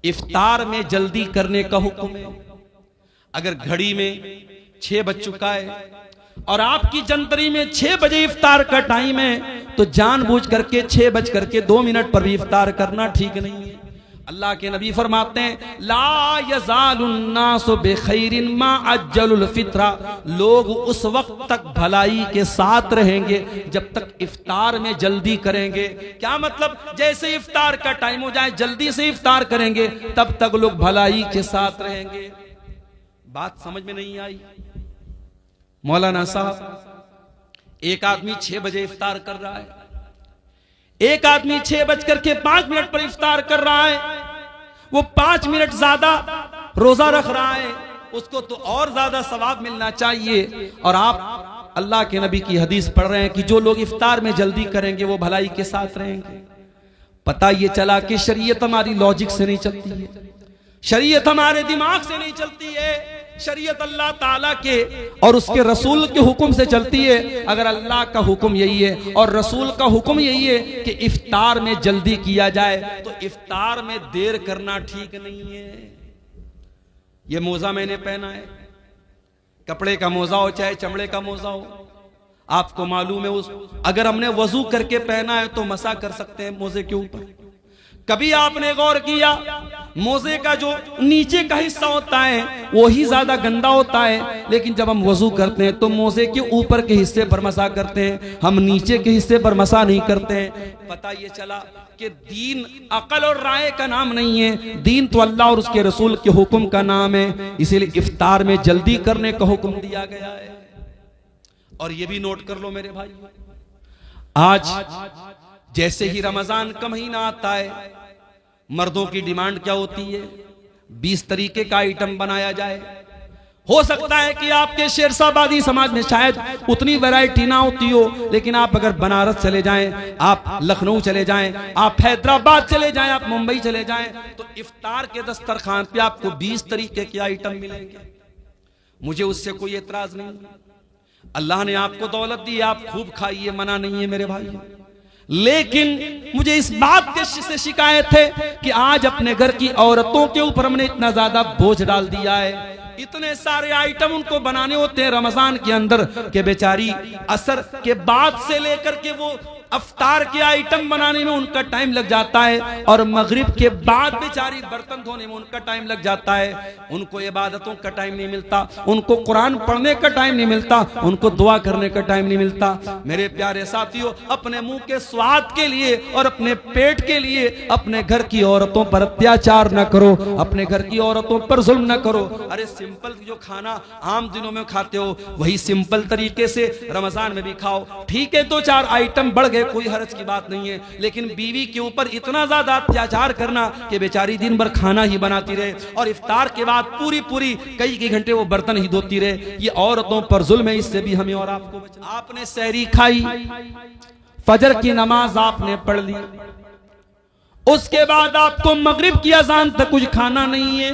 इफ्तार में जल्दी करने का हुक्म है। अगर घड़ी में 6 बज चुका है और आपकी जंतरी में 6 बजे इफ्तार का टाइम है, तो जानबूझ करके 6 बज करके 2 मिनट पर भी इफ्तार करना ठीक नहीं है। अल्लाह के नबी फरमाते हैं, ला यज़ालुन्नासु बिखैरिन मा अज्जलुल फित्रा, लोग उस वक्त तक भलाई के साथ रहेंगे जब तक इफ्तार में जल्दी करेंगे। क्या मतलब? जैसे इफ्तार का टाइम हो जाए जल्दी से इफ्तार करेंगे, तब तक लोग भलाई के साथ रहेंगे। बात समझ में नहीं आई? मौलाना साहब, एक आदमी 6 बजे इफ्तार कर रहा है, एक आदमी 6:05 पर इफ्तार कर रहा है, वो 5 मिनट ज्यादा रोजा रख रहा है, उसको तो और ज्यादा सवाब मिलना चाहिए। और आप अल्लाह के नबी की हदीस पढ़ रहे हैं कि जो लोग इफ्तार में जल्दी करेंगे वो भलाई के साथ रहेंगे। पता ये चला कि शरीयत हमारी लॉजिक से नहीं चलती है, शरीयत हमारे दिमाग से नहीं चलती है, शरीयत अल्लाह ताला के और उसके रसूल के हुक्म से चलती है। अगर अल्लाह का हुक्म यही है और रसूल का हुक्म यही है कि इफ्तार में जल्दी किया जाए, तो इफ्तार में देर करना ठीक नहीं है। ये मोजा मैंने पहना है, कपड़े का मोजा हो चाहे चमड़े का मोजा हो, आपको मालूम है अगर हमने वजू करके पहना है तो मसा कर सकते हैं मोजे के ऊपर। कभी आपने गौर किया, मोजे का जो नीचे का हिस्सा होता है वो ही ज्यादा गंदा होता है, लेकिन जब हम वजू करते हैं तो मोजे के ऊपर के हिस्से पर मसा करते हैं, हम नीचे के हिस्से पर मसा नहीं करते हैं। पता ये चला कि दीन अकल और राय का नाम नहीं है, दीन तो अल्लाह और उसके रसूल के हुक्म का नाम है। इसीलिए इफ्तार में जल्दी करने का हुक्म दिया गया है। और ये भी नोट कर लो मेरे भाई, आज जैसे ही रमजान का महीना आता है, मर्दों की डिमांड क्या होती है? 20 तरीके का आइटम बनाया जाए। हो सकता है कि आपके शेरशाबादी समाज में शायद उतनी वैरायटी ना होती हो, लेकिन आप अगर बनारस चले जाएं, आप लखनऊ चले जाएं, आप हैदराबाद चले जाएं, आप मुंबई चले जाएं, तो इफ्तार के दस्तरखान पे आपको 20 तरीके के आइटम मिलेंगे। मुझे उससे कोई एतराज नहीं, अल्लाह ने आपको दौलत दी, आप खूब खाइए, मना नहीं है मेरे भाई। लेकिन मुझे इस बात के से शिकायत है कि आज अपने घर की औरतों के ऊपर हमने इतना ज्यादा बोझ डाल दिया है, इतने सारे आइटम उनको बनाने होते हैं रमजान के अंदर के बेचारी असर के बाद से लेकर के वो अफ्तार के आइटम बनाने में उनका टाइम लग जाता है, और मगरिब के बाद बेचारी बर्तन धोने में उनका टाइम लग जाता है। उनको इबादतों का टाइम नहीं मिलता, उनको कुरान पढ़ने का टाइम नहीं मिलता, उनको दुआ करने का टाइम नहीं मिलता। मेरे प्यारे साथियों, अपने मुंह के स्वाद के लिए और अपने पेट के लिए अपने घर की औरतों पर अत्याचार न करो, अपने घर की औरतों पर जुल्म न करो। अरे सिंपल जो खाना आम दिनों में खाते हो वही सिंपल तरीके से रमजान में भी खाओ। ठीक है, 2-4 आइटम बढ़ गए, कोई हर्ज की बात नहीं है, लेकिन बीवी के ऊपर इतना ज्यादा अत्याचार करना कि बेचारी दिन भर खाना ही बनाती रहे और इफ्तार के बाद पूरी कई घंटे वो बर्तन ही धोती रहे, ये औरतों पर जुल्म है। इससे भी हमें और आपको बचना। आपने सहरी खाई, फजर की नमाज आपने पढ़ ली, उसके बाद आपको मगरिब की अजान तक कुछ खाना नहीं है,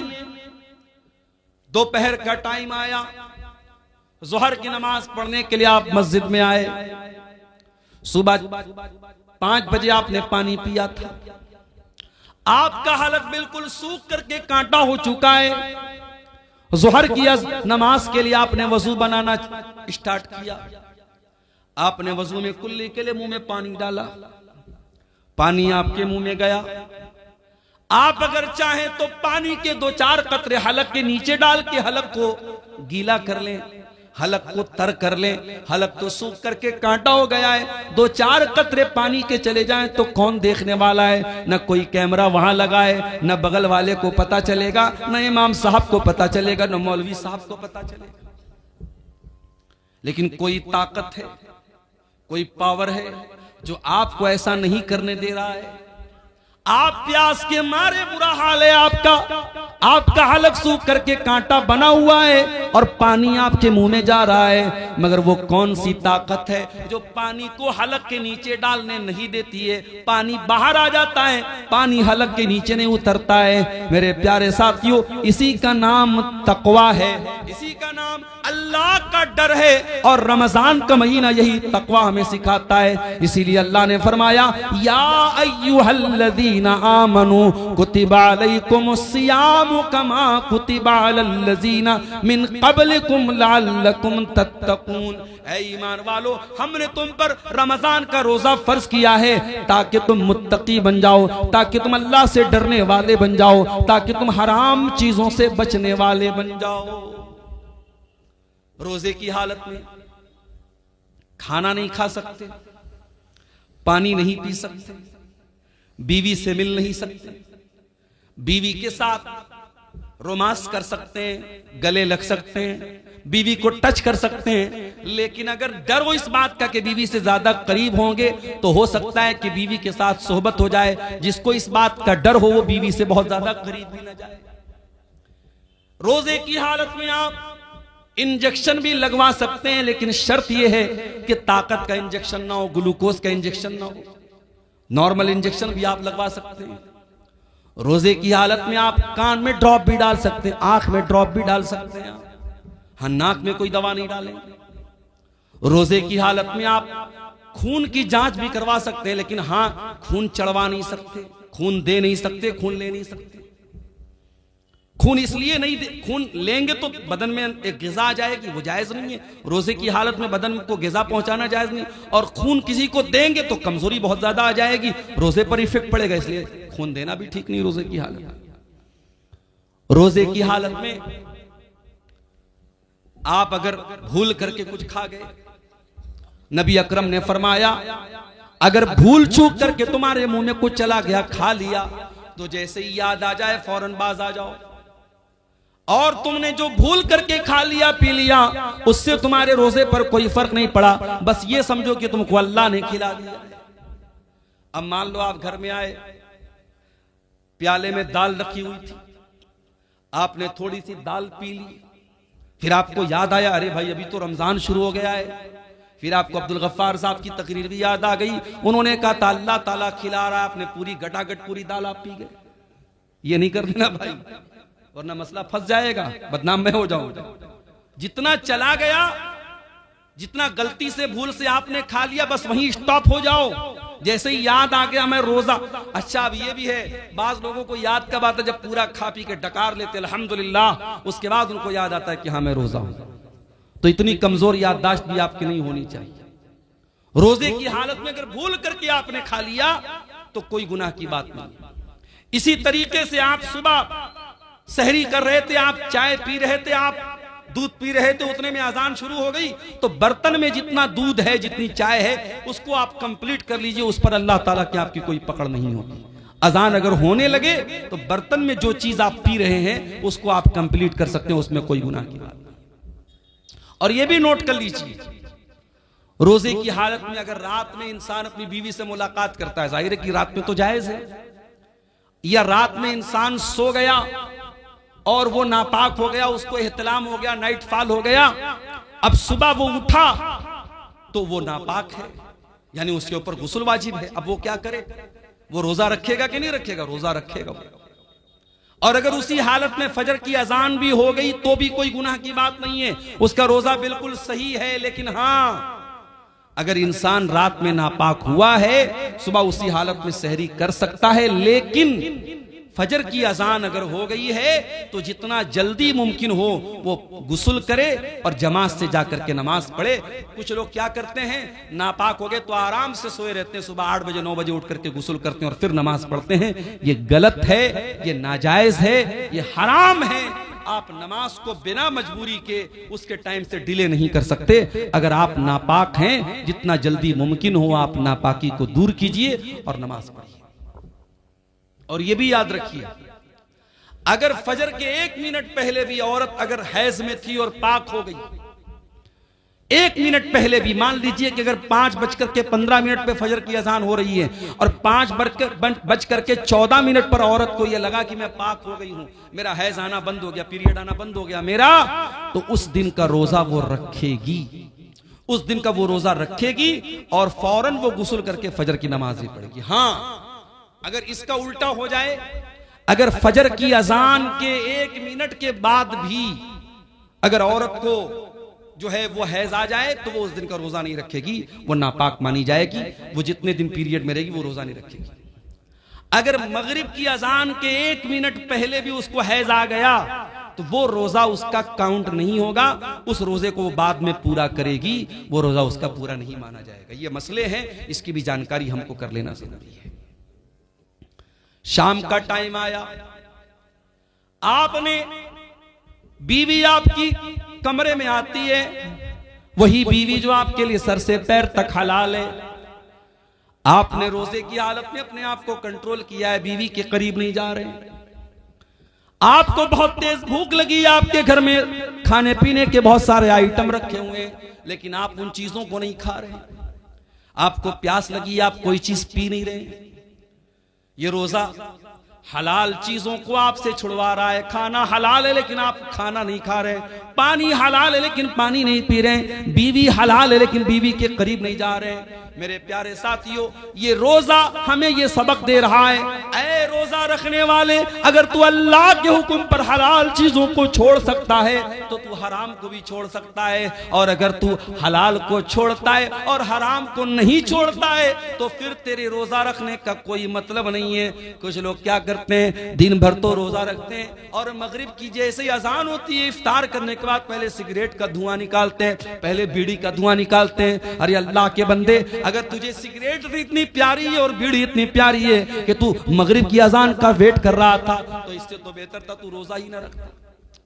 दोपहर का टाइम आया, जोहर की नमाज पढ़ने के लिए आप मस्जिद में आए, सुबह 5 बजे आपने पानी पिया था, आपका हलक बिल्कुल सूख करके कांटा हो चुका है। जोहर की नमाज के लिए आपने वजू बनाना स्टार्ट किया, आपने वजू में कुल्ली के लिए मुंह में पानी डाला, पानी आपके मुंह में गया। आप अगर चाहें तो पानी के 2-4 कतरे हलक के नीचे डाल के हलक को गीला कर लें, हलक को तर कर लें, हलक तो सूख करके कांटा हो गया है, 2-4 कतरे पानी के चले जाएं तो कौन देखने वाला है? न कोई कैमरा वहां लगा है, न बगल वाले को पता चलेगा, न इमाम साहब को पता चलेगा, न मौलवी साहब को पता चलेगा। लेकिन कोई ताकत है, कोई पावर है जो आपको ऐसा नहीं करने दे रहा है। आप प्यास के मारे, बुरा हाल है आपका हलक सूख करके कांटा बना हुआ है और पानी आपके मुंह में जा रहा है, मगर वो कौन सी ताकत है जो पानी को हलक के नीचे डालने नहीं देती है? पानी बाहर आ जाता है, पानी हलक के नीचे नहीं उतरता है। मेरे प्यारे साथियों, इसी का नाम तकवा है, इसी का नाम नाम अल्लाह का डर है और रमजान का महीना यही तकवा हमें सिखाता है। इसीलिए अल्लाह ने फरमाया या अय्युहल्लज़ीना आमनू कुतिबा अलैकुमुस्सियामु कमा कुतिबा अलल्लज़ीना मिन क़ब्लिकुम लअल्लकुम तत्तकून। ऐ ईमान वालो, हमने तुम पर रमजान का रोजा फर्ज किया है ताकि तुम मुत्तकी बन जाओ, ताकि तुम अल्लाह से डरने वाले बन जाओ, ताकि तुम हराम चीजों से बचने वाले बन जाओ। रोजे की हालत में खाना नहीं खा सकते, पानी नहीं पी सकते, बीवी से मिल नहीं सकते, बीवी के साथ रोमांस कर सकते हैं, गले लग सकते हैं, बीवी को टच कर सकते हैं, लेकिन अगर डर हो इस बात का कि बीवी से ज्यादा करीब होंगे तो हो सकता है कि बीवी के साथ सोहबत हो जाए। जिसको इस बात का डर हो वो बीवी से बहुत ज्यादा करीब भी न जाए। रोजे की हालत में आप इंजेक्शन भी लगवा सकते हैं, लेकिन शर्त यह है कि ताकत का इंजेक्शन ना हो, ग्लूकोज का इंजेक्शन ना हो। नॉर्मल इंजेक्शन भी आप लगवा सकते हैं। रोजे की हालत में आप कान में ड्रॉप भी डाल सकते हैं, आंख में ड्रॉप भी डाल सकते हैं, हाँ नाक में कोई दवा नहीं डालेंगे। रोजे की हालत में आप खून की जांच भी करवा सकते हैं, लेकिन हाँ खून चढ़वा नहीं सकते, खून दे नहीं सकते, खून ले नहीं सकते। खून इसलिए नहीं दे, खून लेंगे तो बदन में एक ग़िज़ा आ जाएगी, वो जायज नहीं है। रोजे की हालत में बदन को ग़िज़ा पहुंचाना जायज नहीं, और खून किसी को देंगे तो कमजोरी बहुत ज्यादा आ जाएगी, रोजे पर इफेक्ट पड़ेगा, इसलिए खून देना भी ठीक नहीं रोजे की हालत। रोजे की हालत में आप अगर भूल करके कुछ खा गए, नबी अकरम ने फरमाया अगर भूल चूक करके तुम्हारे मुंह में कुछ चला गया, खा लिया, तो जैसे ही याद आ जाए फौरन बाज आ जाओ। और तुमने जो भूल करके खा लिया पी लिया उससे तुम्हारे रोजे पर कोई फर्क नहीं पड़ा, बस ये समझो कि तुमको अल्लाह ने खिला दिया। अब मान लो आप घर में आए, प्याले में दाल रखी हुई थी, आपने थोड़ी सी दाल पी ली, फिर आपको याद आया अरे भाई अभी तो रमजान शुरू हो गया है। फिर आपको अब्दुल गफ्फार साहब की तकरीर भी याद आ गई, उन्होंने कहा था अल्लाह ताला खिला रहा है, आपने पूरी गटागट पूरी दाल आप पी गए। ये नहीं कर देना भाई, वरना मसला फंस जाएगा, बदनाम मैं हो जाऊंगा। जितना चला गया, जितना गलती से भूल से आपने खा लिया, बस वहीं स्टॉप हो जाओ। जैसे ही याद आ गया मैं रोजा, अच्छा अब ये भी है बाज लोगों को याद कब आता है जब पूरा खा पी के डकार लेते अल्हम्दुलिल्लाह, उसके बाद उनको याद आता है कि हाँ मैं रोजा हूं। तो इतनी कमजोर याददाश्त भी आपकी नहीं होनी चाहिए। रोजे की हालत में अगर भूल करके आपने खा लिया तो कोई गुनाह की बात नहीं। इसी तरीके से आप सुबह सहरी कर रहे थे, आप चाय पी रहे थे, आप दूध पी रहे थे, उतने में अजान शुरू हो गई, तो बर्तन में जितना दूध है जितनी चाय है उसको आप कंप्लीट कर लीजिए, उस पर अल्लाह ताला की आपकी कोई पकड़ नहीं होगी। अजान अगर होने लगे तो बर्तन में जो चीज आप पी रहे हैं उसको आप कंप्लीट कर सकते हैं, उसमें कोई गुनाह की बात नहीं। और यह भी नोट कर लीजिए, रोजे की हालत में अगर रात में इंसान अपनी बीवी से मुलाकात करता है, जाहिर है कि रात में तो जायज है, या रात में इंसान सो गया और वो नापाक हो गया, उसको एहतलाम हो गया, नाइट फॉल हो गया, अब सुबह वो उठा तो वो नापाक है, यानी उसके ऊपर गुस्ल वाजिब है। अब वो क्या करे, वो रोजा रखेगा कि नहीं रखेगा? रोजा रखेगा। और अगर उसी हालत में फजर की अजान भी हो गई तो भी कोई गुनाह की बात नहीं है, उसका रोजा बिल्कुल सही है। लेकिन हाँ, अगर इंसान रात में नापाक हुआ है, सुबह उसी हालत में सहरी कर सकता है, लेकिन फजर की अजान अगर हो गई है तो जितना जल्दी मुमकिन हो वो गुस्ल करे और जमात से जाकर के नमाज पढ़े। कुछ लोग क्या करते हैं, नापाक हो गए तो आराम से सोए रहते हैं, सुबह 8 बजे 9 बजे उठ करके गुस्ल करते हैं और फिर नमाज पढ़ते हैं। ये गलत है, ये नाजायज है, ये हराम है। आप नमाज को बिना मजबूरी के उसके टाइम से डिले नहीं कर सकते। अगर आप नापाक हैं, जितना जल्दी मुमकिन हो आप नापाकी को दूर कीजिए और नमाज पढ़िए। और यह भी याद रखिए, अगर फजर के 1 मिनट पहले भी औरत अगर हैज में थी और पाक हो गई, 1 मिनट पहले भी, मान लीजिए कि अगर 5:15 पे फजर की अजान हो रही है और 5:14 पर औरत को यह लगा कि मैं पाक हो गई हूं, मेरा हैज आना बंद हो गया, पीरियड आना बंद हो गया मेरा, तो उस दिन का रोजा वो रखेगी, उस दिन का वो रोजा रखेगी और फौरन वो गुस्ल करके फजर की नमाज ही पढ़ेगी। हाँ, अगर इसका उल्टा हो जाए, अगर फजर की अजान के 1 मिनट के बाद भी अगर औरत को जो है वो हैज आ जाए तो वो उस दिन का रोजा नहीं रखेगी, वो नापाक मानी जाएगी, वो जितने दिन पीरियड में रहेगी वो रोजा नहीं रखेगी। अगर मगरिब की अजान के 1 मिनट पहले भी उसको हैज आ गया तो वो रोजा उसका काउंट नहीं होगा, उस रोजे को वो बाद में पूरा करेगी, वो रोजा उसका पूरा नहीं माना जाएगा। ये मसले हैं, इसकी भी जानकारी हमको कर लेना जरूरी है। शाम का टाइम आया, आपने बीवी आपकी कमरे में आती है, वही बीवी जो आपके लिए सर से पैर तक हलाल है। आपने रोजे की हालत में अपने आप को कंट्रोल किया है, बीवी के करीब नहीं जा रहे। आपको बहुत तेज भूख लगी है, आपके घर में खाने पीने के बहुत सारे आइटम रखे हुए हैं, लेकिन आप उन चीजों को नहीं खा रहे। आपको प्यास लगी, आप कोई चीज पी नहीं रहे। ये रोजा हलाल चीजों को आपसे छुड़वा रहा है। खाना हलाल है लेकिन आप खाना नहीं खा रहे, पानी हलाल है लेकिन पानी नहीं पी रहे, बीवी हलाल है लेकिन बीवी के करीब नहीं जा रहे। मेरे प्यारे साथियों, ये रोजा हमें ये सबक दे रहा है, ऐ रोजा रखने वाले, अगर तू अल्लाह के हुक्म पर हलाल चीजों को छोड़ सकता है तो तू हराम को भी छोड़ सकता है, और अगर तू हलाल को छोड़ता है और हराम को नहीं छोड़ता है तो फिर तेरे रोजा रखने का कोई मतलब नहीं है। कुछ लोग क्या करते हैं, दिन भर तो रोजा रखते हैं और मगरिब की जैसे ही अजान होती है, इफ्तार करने के बाद पहले सिगरेट का धुआं निकालते हैं, पहले बीड़ी का धुआं निकालते हैं। अरे अल्लाह के बंदे, अगर तुझे सिगरेट इतनी प्यारी है और बीड़ी इतनी प्यारी है कि तू मगरिब की अजान का वेट कर रहा था, तो इससे तो बेहतर था तू रोजा ही ना रखता,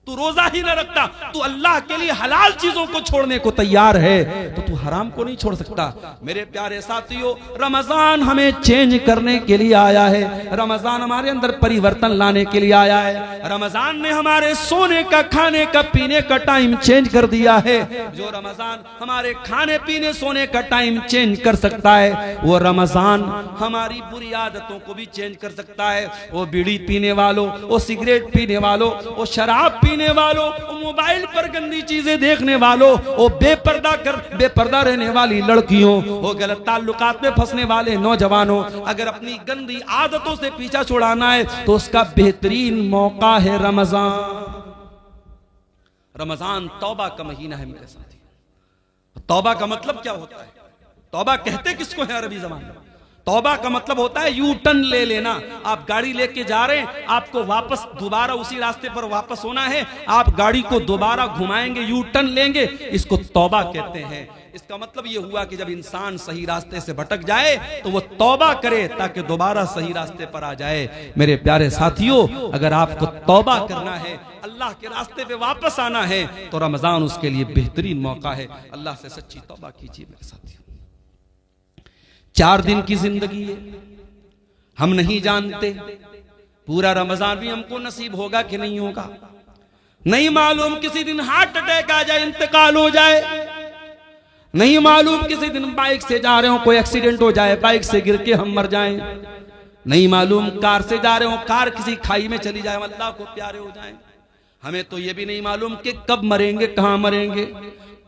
तू रोजा ही ना रखता। तू अल्लाह के लिए हलाल चीजों को छोड़ने को तैयार है तो तू हराम को नहीं छोड़ सकता। मेरे प्यारे साथियों, रमजान हमें चेंज करने के लिए आया है, रमजान हमारे अंदर परिवर्तन लाने के लिए आया है। रमजान ने हमारे सोने का, खाने का, पीने का टाइम चेंज कर दिया है। जो रमजान हमारे खाने पीने सोने का टाइम चेंज कर सकता है, वो रमजान हमारी बुरी आदतों को भी चेंज कर सकता है। वो बीड़ी पीने वालों, वो सिगरेट पीने वालों, वो शराब पीने वालों, मोबाइल पर गंदी चीजें देखने वालों, वो बेपर्दा रहने वाली लड़कियों, वो गलत ताल्लुकात में फंसने वाले नौजवानों, अगर अपनी गंदी आदतों से पीछा छुड़ाना है तो उसका बेहतरीन मौका है रमजान। रमजान तौबा का महीना है मेरे साथी। तौबा का मतलब क्या होता है? तौबा कहते किसको है अरबी ज़बान में? तौबा का मतलब होता है यू टर्न ले लेना। आप गाड़ी लेके जा रहे हैं, आपको वापस दोबारा उसी रास्ते पर वापस होना है, आप गाड़ी को दोबारा घुमाएंगे, यू टर्न लेंगे, इसको तौबा कहते हैं। इसका मतलब यह हुआ कि जब इंसान सही रास्ते से भटक जाए तो वो तौबा करे ताकि दोबारा सही रास्ते पर आ जाए। मेरे प्यारे साथियों, अगर आपको तौबा करना है, अल्लाह के रास्ते पे वापस आना है, तो रमजान उसके लिए बेहतरीन मौका है। अल्लाह से सच्ची तौबा कीजिए मेरे साथियों। 4 दिन की जिंदगी है, हम नहीं जानते पूरा रमजान भी हमको नसीब होगा कि नहीं होगा, नहीं मालूम। किसी दिन हार्ट अटैक आ जाए, इंतकाल हो जाए, नहीं मालूम। किसी दिन बाइक से जा रहे हो, कोई एक्सीडेंट हो जाए, बाइक से गिर के हम मर जाएं, नहीं मालूम। कार से जा रहे हो, कार किसी खाई में चली जाए, अल्लाह को प्यारे हो जाए। हमें तो ये भी नहीं मालूम कि कब मरेंगे, कहां मरेंगे।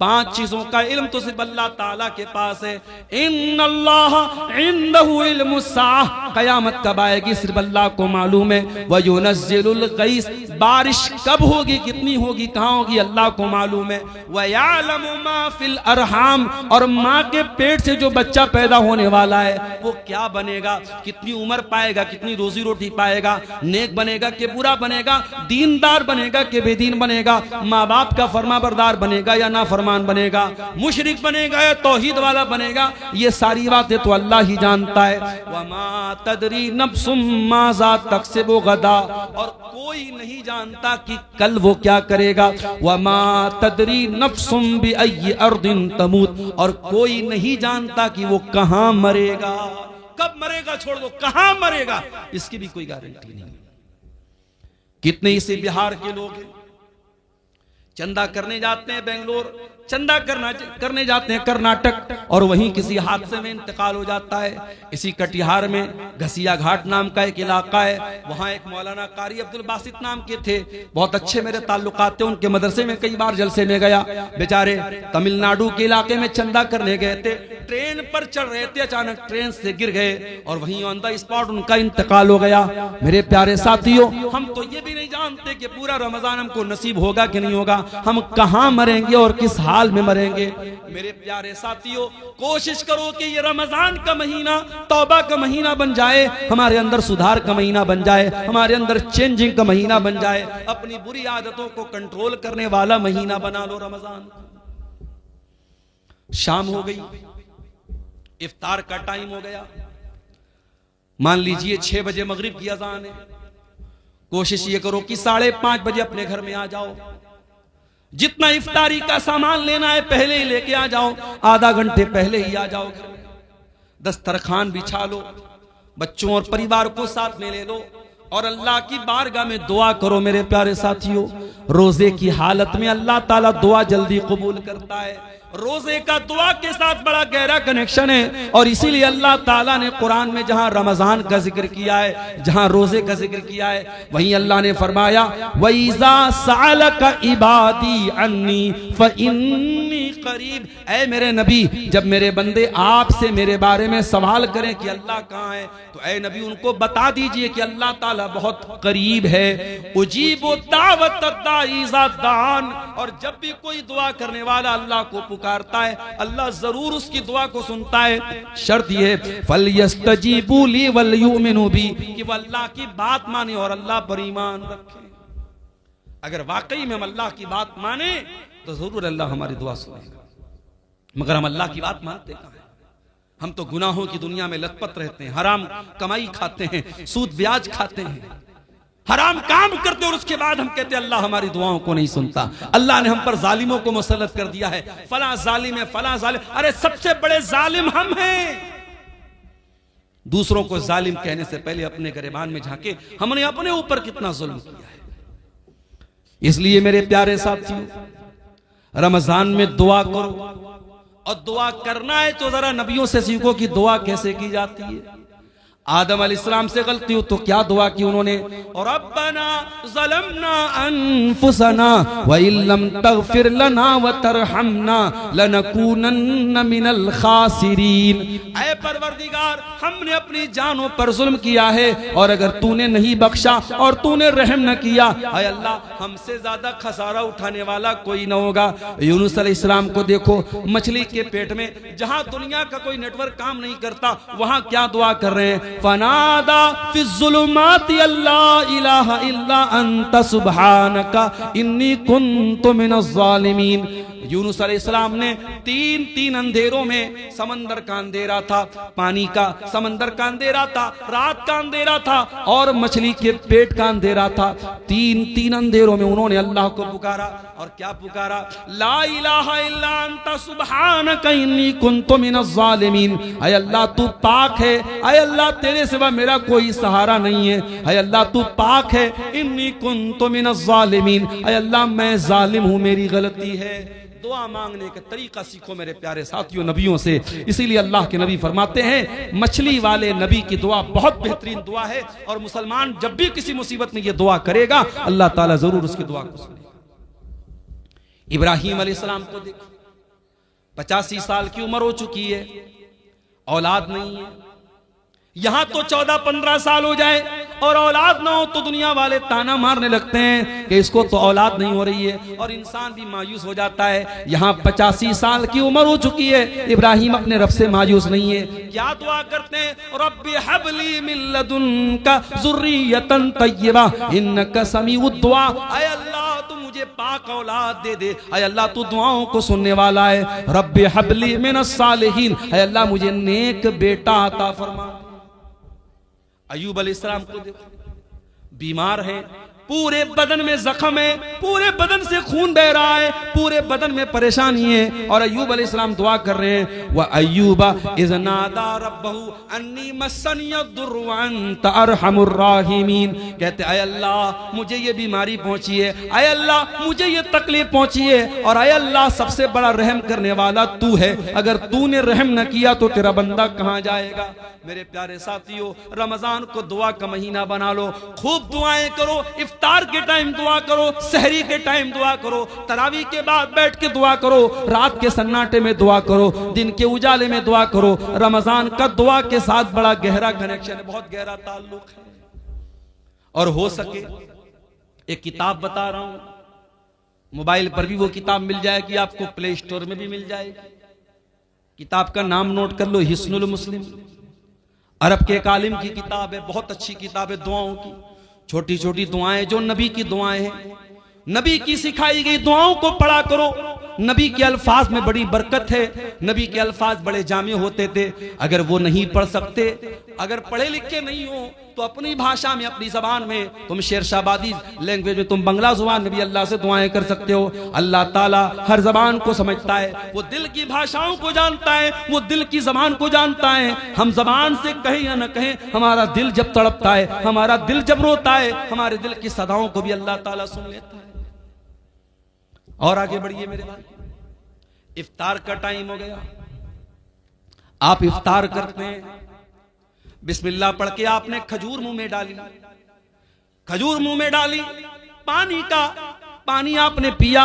5 चीजों का इल्म तो सिर्फ अल्लाह ताला के पास है। इन्नल्लाह इंदहु इल्मुस्साह, कयामत कब आएगी सिर्फ अल्लाह को मालूम है। व युनज़्ज़िलुल गईस, बारिश कब होगी, कितनी होगी, कहां होगी, अल्लाह को मालूम है। व यअलमु मा फिल अरहाम, और माँ के पेट से जो बच्चा पैदा होने वाला है वो क्या बनेगा, कितनी उम्र पाएगा, कितनी रोजी रोटी पाएगा, नेक बनेगा कि बुरा बनेगा, दीनदार बनेगा कि बेदीन बनेगा, माँ बाप का फरमाबरदार बनेगा या ना फरमा बनेगा, मुशरिक बनेगा या तौहीद वाला बनेगा, ये सारी बातें तो अल्लाह ही जानता है। वमा तदरी नफ्सुम माज़ा तक्सिबु गदा, और कोई नहीं जानता कि कल वो क्या करेगा। वमा तदरी नफ्सुम बिअय्यि अर्दिन तमूत, और कोई नहीं जानता कि वो कहां मरेगा, कब मरेगा छोड़ दो, कहां मरेगा इसकी भी कोई गारंटी नहीं। कितने इसे बिहार के लोग हैं, चंदा करने जाते हैं बेंगलोर, चंदा करने जाते हैं कर्नाटक, और वहीं किसी हादसे में इंतकाल हो जाता है। इसी कटिहार में घसिया घाट नाम का एक इलाका है, वहां एक मौलाना कारी अब्दुल बासित नाम के थे, बहुत अच्छे मेरे ताल्लुकात थे, उनके मदरसे में कई बार जलसे में गया। बेचारे तमिलनाडु के इलाके में चंदा करने गए थे, ट्रेन पर चढ़ रहे थे, अचानक ट्रेन से गिर गए और वहीं ऑन द स्पॉट उनका इंतकाल हो गया। मेरे प्यारे साथियों, हम तो ये भी नहीं जानते कि पूरा रमजान हमको नसीब होगा कि नहीं होगा। हम कहां मरेंगे और किस हाल में मरेंगे। मेरे प्यारे साथियों, कोशिश करो कि ये रमजान का महीना तौबा का महीना बन जाए, हमारे अंदर सुधार का महीना बन जाए, हमारे अंदर चेंजिंग का महीना बन जाए, अपनी बुरी आदतों को कंट्रोल करने वाला महीना बना लो रमजान। शाम हो गई, इफ्तार का टाइम हो गया, मान लीजिए 6 बजे मगरिब की अजान है। कोशिश ये करो कि 5:30 बजे अपने घर में आ जाओ। जितना इफ्तारी का सामान लेना है पहले ही लेके आ जाओ, आधा घंटे पहले ही आ जाओ घर में। दस्तरखान बिछा लो, बच्चों और परिवार को साथ में ले लो और अल्लाह की बारगाह में दुआ करो। मेरे प्यारे साथियों, रोजे की हालत में अल्लाह ताला दुआ जल्दी कबूल करता है। रोजे का दुआ के साथ बड़ा गहरा कनेक्शन है और इसीलिए अल्लाह ताला ने कुरान में जहां रमजान का जिक्र किया है, जहां रोजे का जिक्र किया है, वहीं अल्लाह ने फरमाया वइज़ा सअलका इबादी अन्नी फइन्नी करीब। ऐ मेरे नबी, जब मेरे बंदे आपसे मेरे बारे में सवाल करें कि अल्लाह कहाँ है, तो ऐ नबी उनको बता दीजिए कि अल्लाह ताला बहुत करीब है। उजीबु दावत दाई इज़ा दान। और जब भी कोई दुआ करने वाला अल्लाह को पुकारता है, अल्लाह जरूर उसकी दुआ को सुनता है। शर्त यह है फलयस्तजीबू ली वलयुमिनू बी, कि वह अल्लाह की बात माने और अल्लाह पर ईमान रखे। अगर वाकई में हम अल्लाह की बात माने तो जरूर अल्लाह हमारी दुआ सुनेगा। मगर हम अल्लाह की बात मानते कहां हैं? हम तो गुनाहों की दुनिया में लथपथ रहते हैं, हराम कमाई खाते हैं, सूद ब्याज खाते हैं, हराम काम करते और उसके बाद हम कहते हैं अल्लाह हमारी दुआओं को नहीं सुनता। अल्लाह ने हम पर जालिमों को मुसल्लत कर दिया है, फला जालिम है, फला जालिम। अरे सबसे बड़े जालिम हम हैं। दूसरों को जालिम कहने से पहले अपने गिरबान में झांके, हमने अपने ऊपर कितना जुल्म किया है। इसलिए मेरे प्यारे साथियों, रमजान में दुआ करो, और दुआ करना है तो जरा नबियों से सीखो कि दुआ कैसे की जाती है। आदम अलैहिस्सलाम से गलती हो तो क्या दुआ की उन्होंने, और रब्बना ज़लमना अनफुसना व इल्लम तगफिर लना व तरहमना लनकूनन्न मिनल खासिरीन। ऐ परवरदिगार, हमने अपनी जानों पर जुल्म किया है और अगर तूने नहीं बख्शा और तूने रहम न किया, ऐ अल्लाह हमसे ज्यादा खसारा उठाने वाला कोई न होगा। यूनुस अलैहिस्सलाम को देखो, मछली के पेट में, जहां दुनिया का कोई नेटवर्क काम नहीं करता, वहां क्या दुआ कर रहे हैं, फनादा फिज़्ज़ुलुमाति अल्ला इलाहा इल्ला अंता सुब्हानका इन्नी कुन्तु मिनज़ ज़ालिमीन। यूनुस अलैहिस्सलाम ने तीन अंधेरों में, समंदर का अंधेरा था, पानी का, समंदर का अंधेरा था, रात का अंधेरा था और मछली के पेट का अंधेरा था। तीन अंधेरों में उन्होंने अल्लाह को पुकारा। और क्या पुकारा, ला इलाहा इल्ला अंता सुब्हानका इन्नी कुन्तु मिनज़ ज़ालिमीन। ऐ अल्लाह तू पाक है, ऐ अल्लाह तेरे सिवा मेरा कोई सहारा नहीं है, ऐ अल्लाह तू पाक है, इन्नी कुन्तु मिनज़ ज़ालिमीन। ऐ अल्लाह मैं जालिम हूं, मेरी गलती है। दुआ मांगने का तरीका सीखो मेरे प्यारे साथियों नबियों से। इसीलिए अल्लाह के नबी फरमाते हैं, मछली वाले नबी की दुआ बहुत बेहतरीन दुआ है और मुसलमान जब भी किसी मुसीबत में ये दुआ करेगा, अल्लाह ताला जरूर उसकी दुआ को सुनेगा। इब्राहिम अलैहिस्सलाम को देखो, 85 साल की उम्र हो चुकी है, औलाद नहीं है। यहां तो 14-15 साल हो जाए और औलाद ना हो तो दुनिया वाले ताना मारने लगते हैं कि इसको तो औलाद नहीं हो रही है, और इंसान भी मायूस हो जाता है। यहाँ 85 साल की उम्र हो चुकी है, इब्राहिम अपने रब से मायूस नहीं है। क्या दुआ करते हैं, रब्बी हबली मिन लदुनका ज़ुर्रियतन तय्यबा इन्नका समीउद दुआ। ऐ अल्लाह तू मुझे पाक औलाद दे दे, ऐ अल्लाह तू दुआओं को सुनने वाला है। रब्बी हबली मिनस सालिहीन, ऐ अल्लाह मुझे नेक बेटा अता फरमा। अय्यूब अलैहिस्सलाम को देखो, बीमार है, पूरे बदन में जख्म है, पूरे बदन से खून बह रहा है, पूरे बदन में परेशानी है, और अय्यूब अलैहिस्सलाम दुआ कर रहे हैं, व अय्यूबा इज़ नादा रब्बहू अन्नी मस्सनियद्दुर्रु व अंत अरहमुर राहिमीन। कहते ऐ अल्लाह मुझे ये बीमारी पहुंची है, ऐ अल्लाह मुझे ये तकलीफ पहुंची है, और ऐ अल्लाह सबसे बड़ा रहम करने वाला तू है, अगर तूने रहम न किया तो तेरा बंदा कहां जाएगा। मेरे प्यारे साथियों, रमजान को दुआ का महीना बना लो, खूब दुआएं करो, इफ्तार के टाइम दुआ करो, सहरी के टाइम दुआ करो, तरावी के बाद बैठ के दुआ करो, रात के सन्नाटे में दुआ करो, दिन के उजाले में दुआ करो। रमजान का दुआ के साथ बड़ा गहरा कनेक्शन है, बहुत गहरा ताल्लुक है। और हो सके एक किताब बता रहा हूं, मोबाइल पर भी वो किताब मिल जाएगी, आपको प्ले स्टोर में भी मिल जाएगी। किताब का नाम नोट कर लो, हिस्नुल मुस्लिम। अरब के एक आलिम की किताब है, बहुत अच्छी किताब है दुआओं की। छोटी छोटी दुआएं जो नबी की दुआएं हैं, नबी की सिखाई गई दुआओं को पढ़ा करो। नबी के अल्फाज में बड़ी बरकत है, नबी के अल्फाज बड़े जामे होते थे। अगर वो नहीं पढ़ सकते, अगर पढ़े लिखे नहीं हो, तो अपनी भाषा में, अपनी जबान में, तुम शेरशाबादी लैंग्वेज में, तुम बंगला जुबान में भी अल्लाह से दुआएं कर सकते हो। अल्लाह ताला हर जबान को समझता है, वो दिल की भाषाओं को जानता है, वो दिल की जबान को जानता है। हम जबान से कहें या न कहें, हमारा दिल जब तड़पता है, हमारा दिल जब रोता है, हमारे दिल की सदाओं को भी अल्लाह ताला सुन लेता है। और आगे बढ़िए मेरे भाई, इफ्तार का टाइम हो गया। आप इफ्तार करते हैं, बिस्मिल्लाह पढ़ के आपने खजूर मुंह में डाली, खजूर मुंह में डाली, पानी आपने पिया,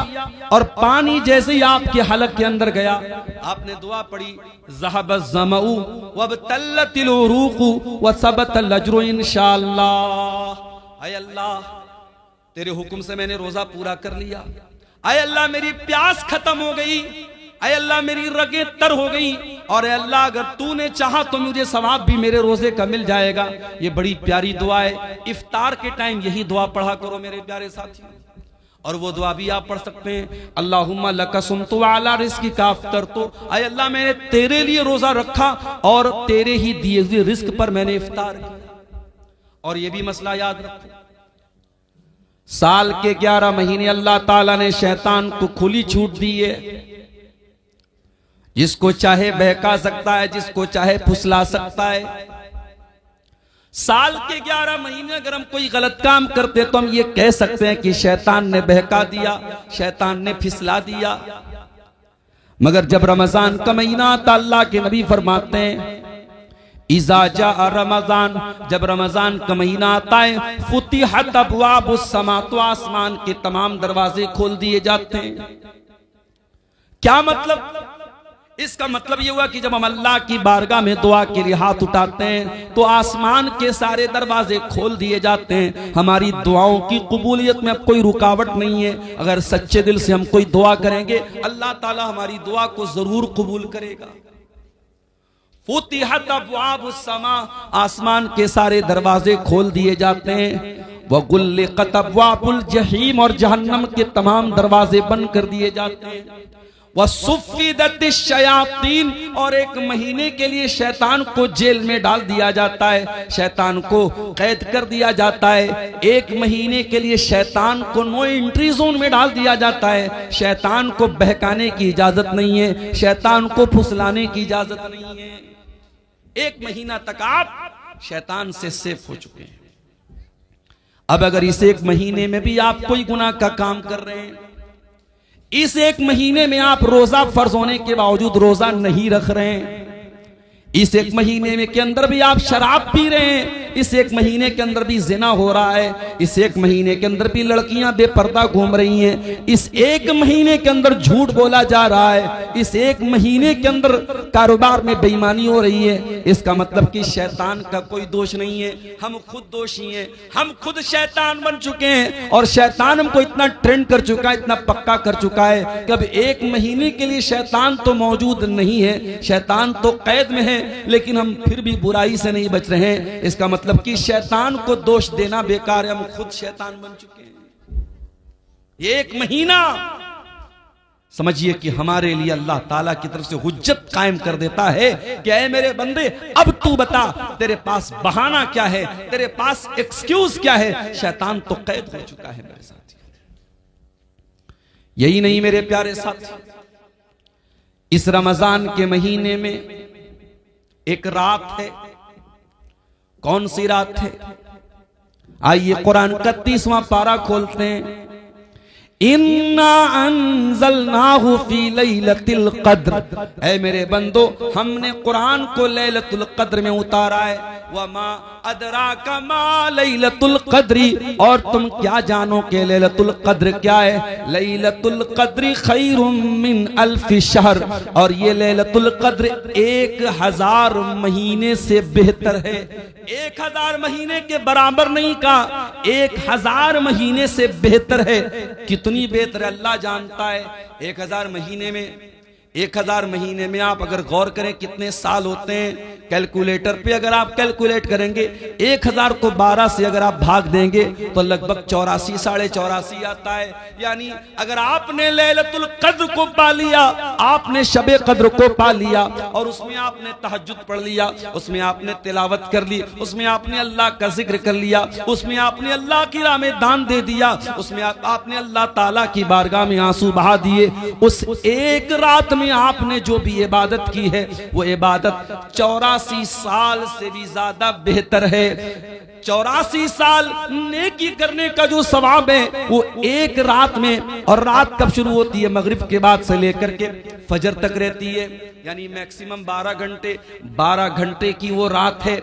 और पानी जैसे ही आपके हलक के अंदर गया, आपने दुआ पढ़ी, ज़हबज़ ज़मऊ वबतल्लतिल उरूक़ु वसबतल अज्रु इंशाअल्लाह। ऐ अल्लाह, तेरे हुक्म से मैंने रोजा पूरा कर लिया। ऐ अल्लाह, मेरी प्यास खत्म हो गई। ऐ अल्लाह, मेरी रगें तर हो गई। और ऐ अल्लाह, अगर तूने चाहा तो मुझे सवाब भी मेरे रोजे का मिल जाएगा। ये बड़ी प्यारी दुआ है। इफ्तार के टाइम यही दुआ पढ़ा करो मेरे प्यारे साथियों। और वो दुआ भी आप पढ़ सकते हैं, अल्लाहुम्मा लका सुमतु अला रिज़्क़िका अफ़्तरतु। ऐ अल्लाह, मैंने तेरे लिए रोजा रखा और तेरे ही दिए हुए रिस्क पर मैंने इफ्तार किया। और ये भी मसला याद रखो, साल के 11 महीने अल्लाह ताला ने शैतान को खुली छूट दी है। जिसको चाहे बहका सकता है, जिसको चाहे फुसला सकता है। साल के 11 महीने अगर हम कोई गलत काम करते तो हम ये कह सकते हैं कि शैतान ने बहका दिया, शैतान ने फिसला दिया। मगर जब रमजान का महीना आता, अल्लाह के नबी फरमाते हैं, इज़ा जा रमजान, जब रमजान का महीना आता है, फुतिहत अब्वाबुस समा, तो आसमान के तमाम दरवाजे खोल दिए जाते हैं। क्या मतलब? इसका मतलब यह हुआ कि जब हम अल्लाह की बारगाह में दुआ के लिए हाथ उठाते हैं तो आसमान के सारे दरवाजे खोल दिए जाते हैं। हमारी दुआओं की कबूलियत में अब कोई रुकावट नहीं है। अगर सच्चे दिल से हम कोई दुआ करेंगे, अल्लाह ताला हमारी दुआ को जरूर कबूल करेगा। फुतिहत अब्वाबुस समा, आसमान के सारे दरवाजे खोल दिए जाते हैं। वगुल्लिकत अब्वाबुल जहीम, और जहन्नम के तमाम दरवाजे बंद कर दिए जाते हैं। वसुफ़िदतिश शयातीन, और एक महीने के लिए शैतान को जेल में डाल दिया जाता है, शैतान को कैद कर दिया जाता है। एक महीने के लिए शैतान को नो एंट्री जोन में डाल दिया जाता है। शैतान को बहकाने की इजाजत नहीं है, शैतान को फुसलाने की इजाजत नहीं है। एक महीना तक आप शैतान से सेफ हो चुके हैं। अब अगर इस एक महीने में भी आप कोई गुनाह का काम कर रहे हैं, इस एक महीने में आप रोजा फर्ज होने के बावजूद रोजा नहीं रख रहे हैं, इस एक महीने में के अंदर भी आप शराब पी रहे हैं, इस एक महीने के अंदर भी जिना हो रहा है, इस एक महीने के अंदर भी लड़कियां बेपर्दा घूम रही हैं, इस एक महीने के अंदर झूठ बोला जा रहा है, इस एक महीने के अंदर कारोबार में बेईमानी हो रही है, इसका मतलब कि शैतान का कोई दोष नहीं है, हम खुद दोषी हैं। हम खुद शैतान बन चुके हैं और शैतान हमको इतना ट्रेंड कर चुका है, इतना पक्का कर चुका है कि अब एक महीने के लिए शैतान तो मौजूद नहीं है, शैतान तो कैद में है, लेकिन हम फिर भी बुराई से नहीं बच रहे हैं। इसका मतलब कि शैतान को दोष देना बेकार है, हम खुद शैतान बन चुके हैं। ये एक महीना समझिए कि हमारे लिए अल्लाह ताला की तरफ से हुज्जत कायम कर देता है कि ऐ मेरे बंदे, अब तू बता तेरे पास बहाना क्या है, तेरे पास एक्सक्यूज क्या है। शैतान तो कैद हो चुका है मेरे साथी। यही नहीं मेरे प्यारे साथी, इस रमजान के महीने में एक रात है। कौन सी रात है? आइए कुरान का 30वां पारा खोलते हैं। इन्ना अंज़लनाहु फी लैलतिल क़द्र, ऐ मेरे बंदो, हमने कुरान को लैलतुल क़द्र में उतारा है। वमा अदराका मा लैलतुल क़द्री, और तुम क्या जानो कि लैलतुल क़द्र क्या है। लैलतुल क़द्र खैरुम मिन अल्फि शहर, और ये लैलतुल क़द्र 1000 महीने से बेहतर है। 1000 महीने के बराबर नहीं का, 1000 महीने से बेहतर है। कितनी बेहतर अल्लाह जानता है। 1000 महीने में आप अगर गौर करें कितने साल होते हैं, कैलकुलेटर पे अगर आप कैलकुलेट करेंगे 1000 को 12 से अगर आप भाग देंगे तो लगभग 84 साढ़े 84 आता है। यानी अगर आपने लैलतुल कद्र को पा लिया, आपने शबे कद्र को पा लिया और उसमें आपने तहज्जुद पढ़ लिया, उसमें आपने तिलावत कर ली, उसमें आपने अल्लाह का जिक्र कर लिया, उसमें आपने अल्लाह की राह में दान दे दिया, उसमें आपने अल्लाह ताला की बारगाह में आंसू बहा दिए, उस एक रात में आपने जो भी इबादत की है वो इबादत 84 साल से भी ज्यादा बेहतर है। 84 साल नेकी करने का जो सवाब है वो एक रात में, और रात कब शुरू होती है? मगरिब के बाद से लेकर के फजर तक रहती है, यानी मैक्सिमम 12 घंटे की वो रात है।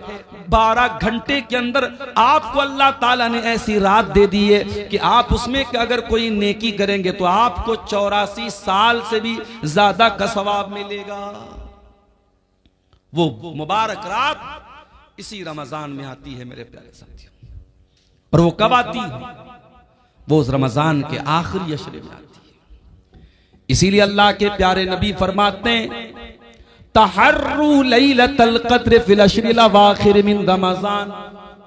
12 घंटे के अंदर आपको अल्लाह ताला ने ऐसी रात दे दी है कि आप उसमें अगर कोई नेकी करेंगे तो आपको 84 साल से भी ज्यादा का सवाब मिलेगा। वो मुबारक रात इसी रमजान में आती है मेरे प्यारे साथियों। और वो कब आती है? वो उस रमजान के आखिरी अशरे में आती है। इसीलिए अल्लाह के प्यारे नबी फरमाते हैं, तहर्रू लैलतल क़द्र फिल अशरिल अवाखिर मिन रमजान।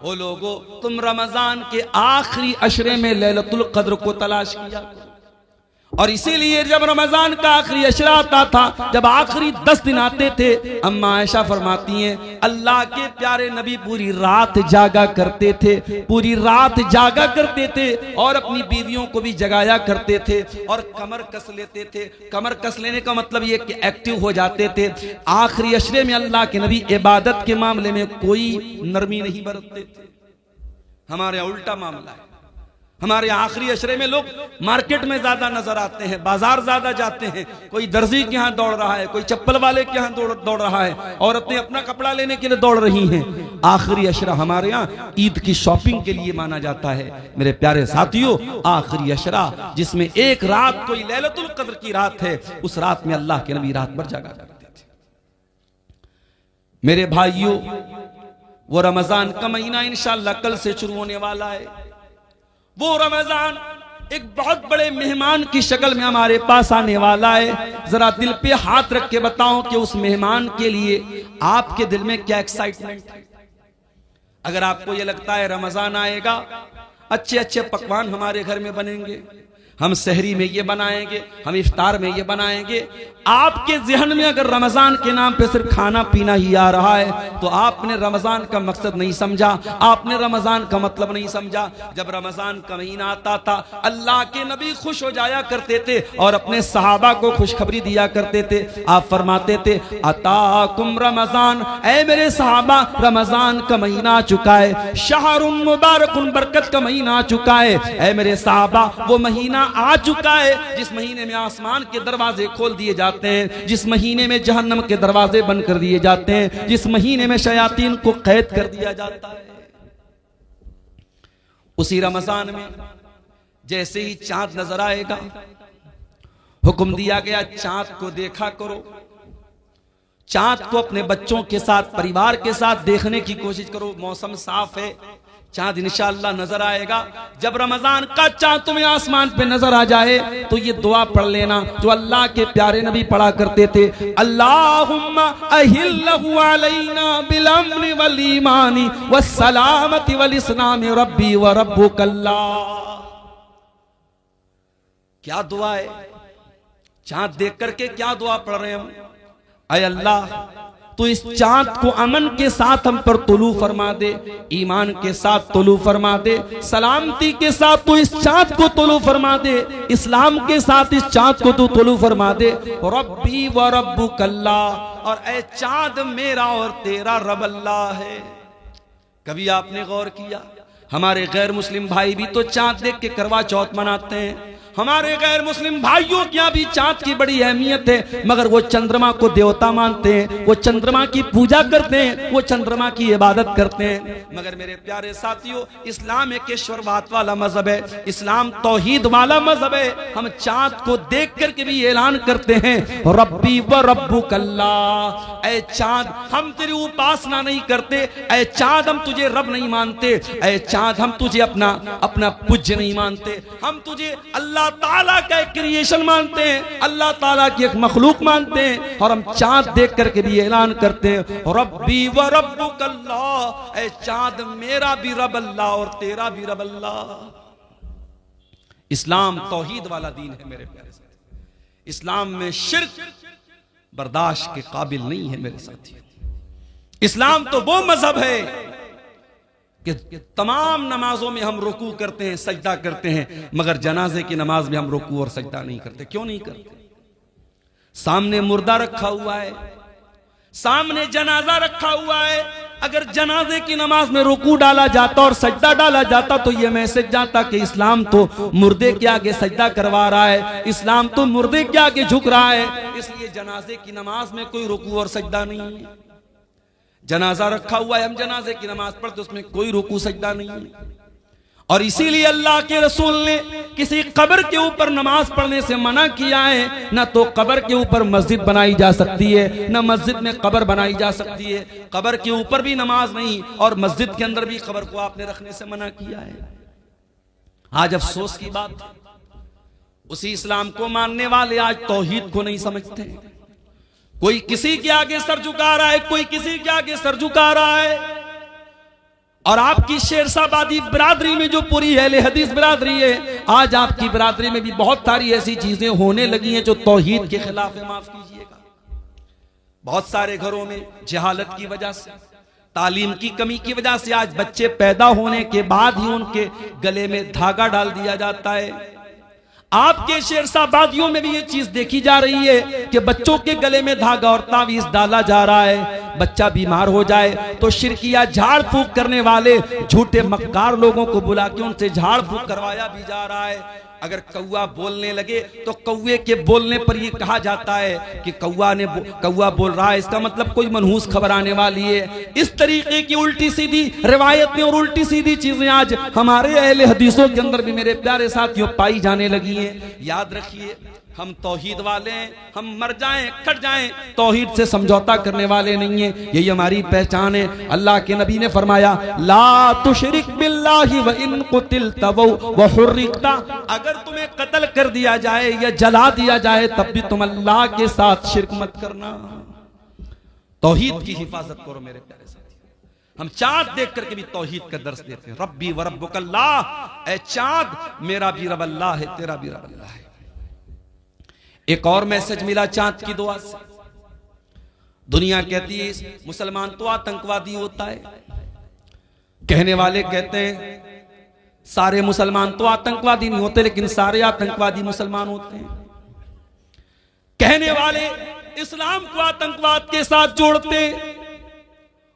ओ लोगो, तुम रमजान के आखिरी अशरे में लैलतुल क़द्र को तलाश किया। और इसीलिए जब रमजान का आखिरी अशरा आता था, जब आखिरी 10 दिन आते थे, अम्मा आयशा फरमाती हैं अल्लाह के प्यारे नबी पूरी रात जागा करते थे, पूरी रात जागा करते थे और अपनी बीवियों को भी जगाया करते थे और कमर कस लेते थे। कमर कस लेने का मतलब ये कि एक्टिव हो जाते थे। आखिरी अशरे में अल्लाह के नबी इबादत के मामले में कोई नरमी नहीं बरतते थे। हमारे यहाँ उल्टा मामला है। हमारे आखिरी अशरे में लोग मार्केट में ज्यादा नजर आते हैं, बाजार ज्यादा जाते हैं, कोई दर्जी के यहाँ दौड़ रहा है, कोई चप्पल वाले के यहाँ दौड़ रहा है, औरतें अपना कपड़ा लेने के लिए दौड़ रही हैं। आखिरी अशरा हमारे यहाँ ईद की शॉपिंग के लिए माना जाता है। मेरे प्यारे साथियों, आखिरी अशरा जिसमें एक रात कोई लैलतुल कद्र की रात है, उस रात में अल्लाह के नबी रात भर जागा करते थे। मेरे भाइयों, वो रमजान का महीना इंशाअल्लाह कल से शुरू होने वाला है। वो रमजान एक बहुत बड़े मेहमान की शक्ल में हमारे पास आने वाला है। जरा दिल पे हाथ रख के बताओ कि उस मेहमान के लिए आपके दिल में क्या एक्साइटमेंट है। अगर आपको ये लगता है रमजान आएगा, अच्छे अच्छे पकवान हमारे घर में बनेंगे, हम सहरी में ये बनाएंगे, हम इफ्तार में ये बनाएंगे, आपके जहन में अगर रमजान के नाम पे सिर्फ खाना पीना ही आ रहा है तो आपने रमजान का मकसद नहीं समझा, आपने रमजान का मतलब नहीं समझा। जब रमजान का महीना आता था, अल्लाह के नबी खुश हो जाया करते थे और अपने सहाबा को खुशखबरी दिया करते थे। आप फरमाते थे, अताकुम रमजान, ऐ मेरे सहाबा रमजान का महीना आ चुका है, शहरुन मुबारकुन, बरकत का महीना आ चुका है। ऐ मेरे सहाबा, वो महीना आ चुका है जिस महीने में आसमान के दरवाजे खोल दिए जाते हैं, जिस महीने में जहन्नम के दरवाजे बंद कर दिए जाते हैं, जिस महीने में शयातीन को कैद कर दिया जाता है। उसी रमजान में जैसे ही चांद नजर आएगा, हुक्म दिया गया चांद को देखा करो, चांद को अपने बच्चों के साथ, परिवार के साथ देखने की कोशिश करो। मौसम साफ है, चांद इंशाअल्लाह नजर आएगा। जब रमजान का चांद तुम्हें आसमान पे नजर आ जाए तो ये दुआ पढ़ लेना जो अल्लाह के प्यारे नबी पढ़ा करते थे, अल्लाहुम्मा अहिल्लहु अलैना बिल अम्नि वल ईमानी वस्सलामति वल इस्लामी रब्बी व रब्बुकल्लाह। क्या दुआ है? चांद देख करके क्या दुआ पढ़ रहे हैं हम? अय अल्लाह, तो इस चांद को अमन के साथ हम पर तुलू फरमा दे, ईमान के साथ तुलू फरमा दे, सलामती के साथ तो इस चांद को तुलू फरमा दे, इस्लाम के साथ इस चांद को तो तुलू फरमा दे। रब्बी व रब्बुकल्लाह, और ऐ चांद मेरा और तेरा रब अल्लाह है। कभी आपने गौर किया, हमारे गैर मुस्लिम भाई भी तो चांद देख के करवा चौथ मनाते हैं। हमारे गैर मुस्लिम भाइयों के यहाँ भी चांद की बड़ी अहमियत है, मगर वो चंद्रमा को देवता मानते हैं, वो चंद्रमा की पूजा करते हैं, वो चंद्रमा की इबादत करते हैं। मगर मेरे प्यारे साथियों, इस्लाम एक ईश्वरवाद वाला मजहब है, इस्लाम तौहीद वाला मजहब है। हम चांद को देख करके भी ऐलान करते हैं, रब्बी व रब्बुकल्लाह, ऐ चांद हम तेरी उपासना नहीं करते, ऐ चांद हम तुझे रब नहीं मानते, ऐ चांद हम तुझे अपना पूज्य नहीं मानते, हम तुझे अल्लाह अल्लाह ताला का एक क्रिएशन मानते हैं, अल्लाह ताला की एक मखलूक मानते हैं, और हम चांद देख करके भी ऐलान करते हैं रब्बी व रब्बुकल्लाह, ऐ चांद मेरा भी रब अल्लाह और तेरा भी रब अल्लाह। इस्लाम तौहीद वाला दीन है मेरे प्यारे साथी। इस्लाम में शिर्क बर्दाश्त के काबिल नहीं है मेरे साथी। इस्लाम तो वो मजहब है कि तमाम नमाजों में हम रुकू करते हैं, सजदा करते हैं, मगर जनाजे की नमाज में हम रुकू और सजदा नहीं करते। क्यों नहीं करते? सामने मुर्दा रखा हुआ है, सामने जनाजा रखा हुआ है। अगर जनाजे की नमाज में रुकू डाला जाता और सजदा डाला जाता तो यह मैसेज जाता कि इस्लाम तो मुर्दे के आगे सजदा करवा रहा है, इस्लाम तो मुर्दे के आगे झुक रहा है। इसलिए जनाजे की नमाज में कोई रुकू और सजदा नहीं है। जनाजा रखा हुआ है, हम जनाजे की नमाज पढ़ते उसमें कोई रुकू सजदा नहीं है। और इसीलिए अल्लाह के रसूल ने किसी कब्र के ऊपर नमाज पढ़ने से मना किया है। ना तो कब्र के ऊपर मस्जिद बनाई जा सकती है, ना मस्जिद में कब्र बनाई जा सकती है। कब्र के ऊपर भी नमाज नहीं और मस्जिद के अंदर भी कब्र को आपने रखने से मना किया है। आज अफसोस की बात, उसी इस्लाम को मानने वाले आज तौहीद को नहीं समझते। कोई किसी के आगे सर झुका रहा है, कोई किसी के आगे सर झुका रहा है। और आपकी शेरशाबादी बिरादरी में जो पूरी अहले हदीस बिरादरी है, आज आपकी बिरादरी में भी बहुत सारी ऐसी चीजें होने लगी हैं जो तौहीद के खिलाफ है। माफ कीजिएगा, बहुत सारे घरों में जहालत की वजह से, तालीम की कमी की वजह से आज बच्चे पैदा होने के बाद ही उनके गले में धागा डाल दिया जाता है। आपके शेरशाबादियों में भी ये चीज देखी जा रही है कि बच्चों के गले में धागा और तावीज डाला जा रहा है। बच्चा बीमार हो जाए तो शिरकिया झाड़ फूक करने वाले झूठे मक्कार लोगों को बुला के उनसे झाड़ फूक करवाया भी जा रहा है। अगर कौवा बोलने लगे तो कौवे के बोलने पर यह कहा जाता है कि कौवा बोल रहा है, इसका मतलब कोई मनहूस खबर आने वाली है। इस तरीके की उल्टी सीधी रिवायतें और उल्टी सीधी चीजें आज हमारे अहले हदीसों के अंदर भी मेरे प्यारे साथियों पाई जाने लगी हैं। याद रखिए, हम तौहीद वाले हैं, हम मर जाएं कट जाएं, तौहीद से समझौता करने वाले नहीं हैं। यही हमारी पहचान है। अल्लाह के नबी ने फरमाया ला तुशरिक बिल्लाहि व इन कुतिलता व हुर्रिकता, अगर तुम्हें कत्ल कर दिया जाए या जला दिया जाए तब भी तुम अल्लाह के साथ शिरक मत करना। तौहीद की हिफाजत करो मेरे प्यारे साथी। हम चांद देख करके भी तौहीद का दर्स देते हैं। रब्बी व रब्बुकल्लाह, ऐ चांद मेरा भी रब अल्लाह है, तेरा भी रब अल्लाह है। एक और मैसेज मिला चांद की दुआ से। दुनिया कहती है मुसलमान तो आतंकवादी होता है, कहने वाले कहते हैं सारे मुसलमान तो आतंकवादी नहीं होते, लेकिन सारे आतंकवादी मुसलमान होते हैं। कहने वाले इस्लाम को आतंकवाद के साथ जोड़ते।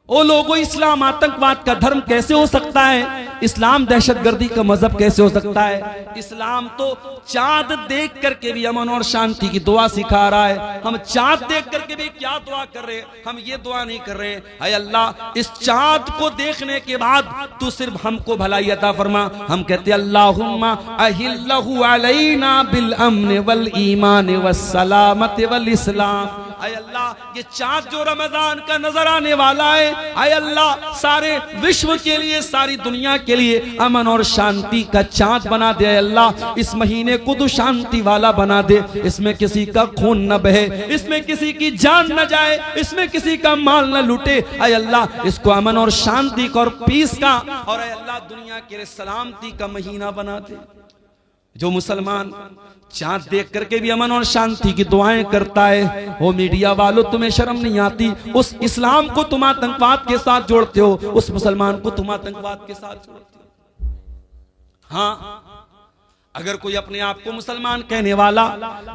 ओ लोगों, इस्लाम आतंकवाद का धर्म कैसे हो सकता है? इस्लाम दहशतगर्दी का मजहब कैसे हो सकता है? इस्लाम तो चांद देख करके भी अमन और शांति की दुआ सिखा रहा है। हम चांद देख करके भी क्या दुआ कर रहे हैं? हम ये दुआ नहीं कर रहे हैं ऐ अल्लाह इस चांद को देखने के बाद तू सिर्फ हमको भलाई अता फरमा। हम कहते अल्लाहुम्मा अहिल्लहु अलैना बिल अम्न वल ईमान वस सलामत वल इस्लाम। ऐ अल्लाह ये चांद जो रमजान का नजर आने वाला है, ऐ अल्लाह सारे विश्व के लिए, सारी दुनिया के लिए अमन और शांति का चांद बना दे। अल्लाह इस महीने को तो शांति वाला बना दे, इसमें किसी का खून न बहे, इसमें किसी की जान न जाए, इसमें किसी का माल न लूटे। ऐ अल्लाह इसको अमन और शांति का और पीस का और ऐ अल्लाह दुनिया के लिए सलामती का महीना बना दे। जो मुसलमान चांद देख करके भी अमन और शांति की दुआएं करता है, वो मीडिया वालों तुम्हें शर्म नहीं आती? उस इस्लाम को तुम आतंकवाद के साथ जोड़ते हो, उस मुसलमान को तुम आतंकवाद के साथ जोड़ते हो। हाँ, अगर कोई अपने आप को मुसलमान कहने वाला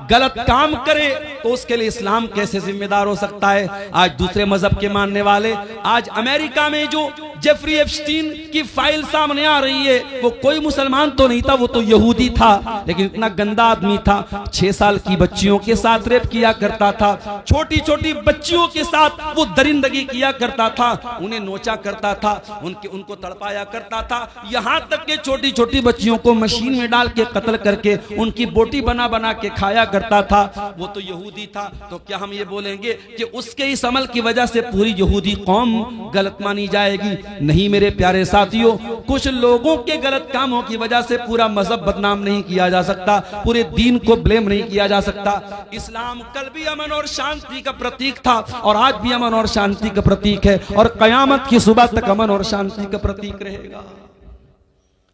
गलत काम करे तो उसके लिए इस्लाम कैसे जिम्मेदार हो सकता है? आज दूसरे मजहब के मानने वाले, आज अमेरिका में जो जेफरी एप्स्टीन की फाइल सामने आ रही है, वो कोई मुसलमान तो नहीं था, वो तो यहूदी था, लेकिन इतना गंदा आदमी था। 6 साल की बच्चियों के साथ रेप किया करता था, छोटी छोटी बच्चियों के साथ वो दरिंदगी किया करता था, उन्हें नोचा करता था, उनको तड़पाया करता था, यहाँ तक के छोटी छोटी बच्चियों को मशीन में डाल के कत्ल करके उनकी बोटी बना बना के खाया करता था। वो तो यहूदी था, तो क्या हम ये बोलेंगे कि उसके इस अमल की वजह से पूरी यहूदी कौम गलत मानी जाएगी? नहीं मेरे प्यारे साथियों, कुछ लोगों के गलत कामों की वजह से पूरा मजहब बदनाम नहीं किया जा सकता, पूरे दीन को ब्लेम नहीं किया जा सकता। इस्लाम कल भी अमन और शांति का प्रतीक था और आज भी अमन और शांति का प्रतीक है और कयामत की सुबह तक अमन और शांति का प्रतीक रहेगा।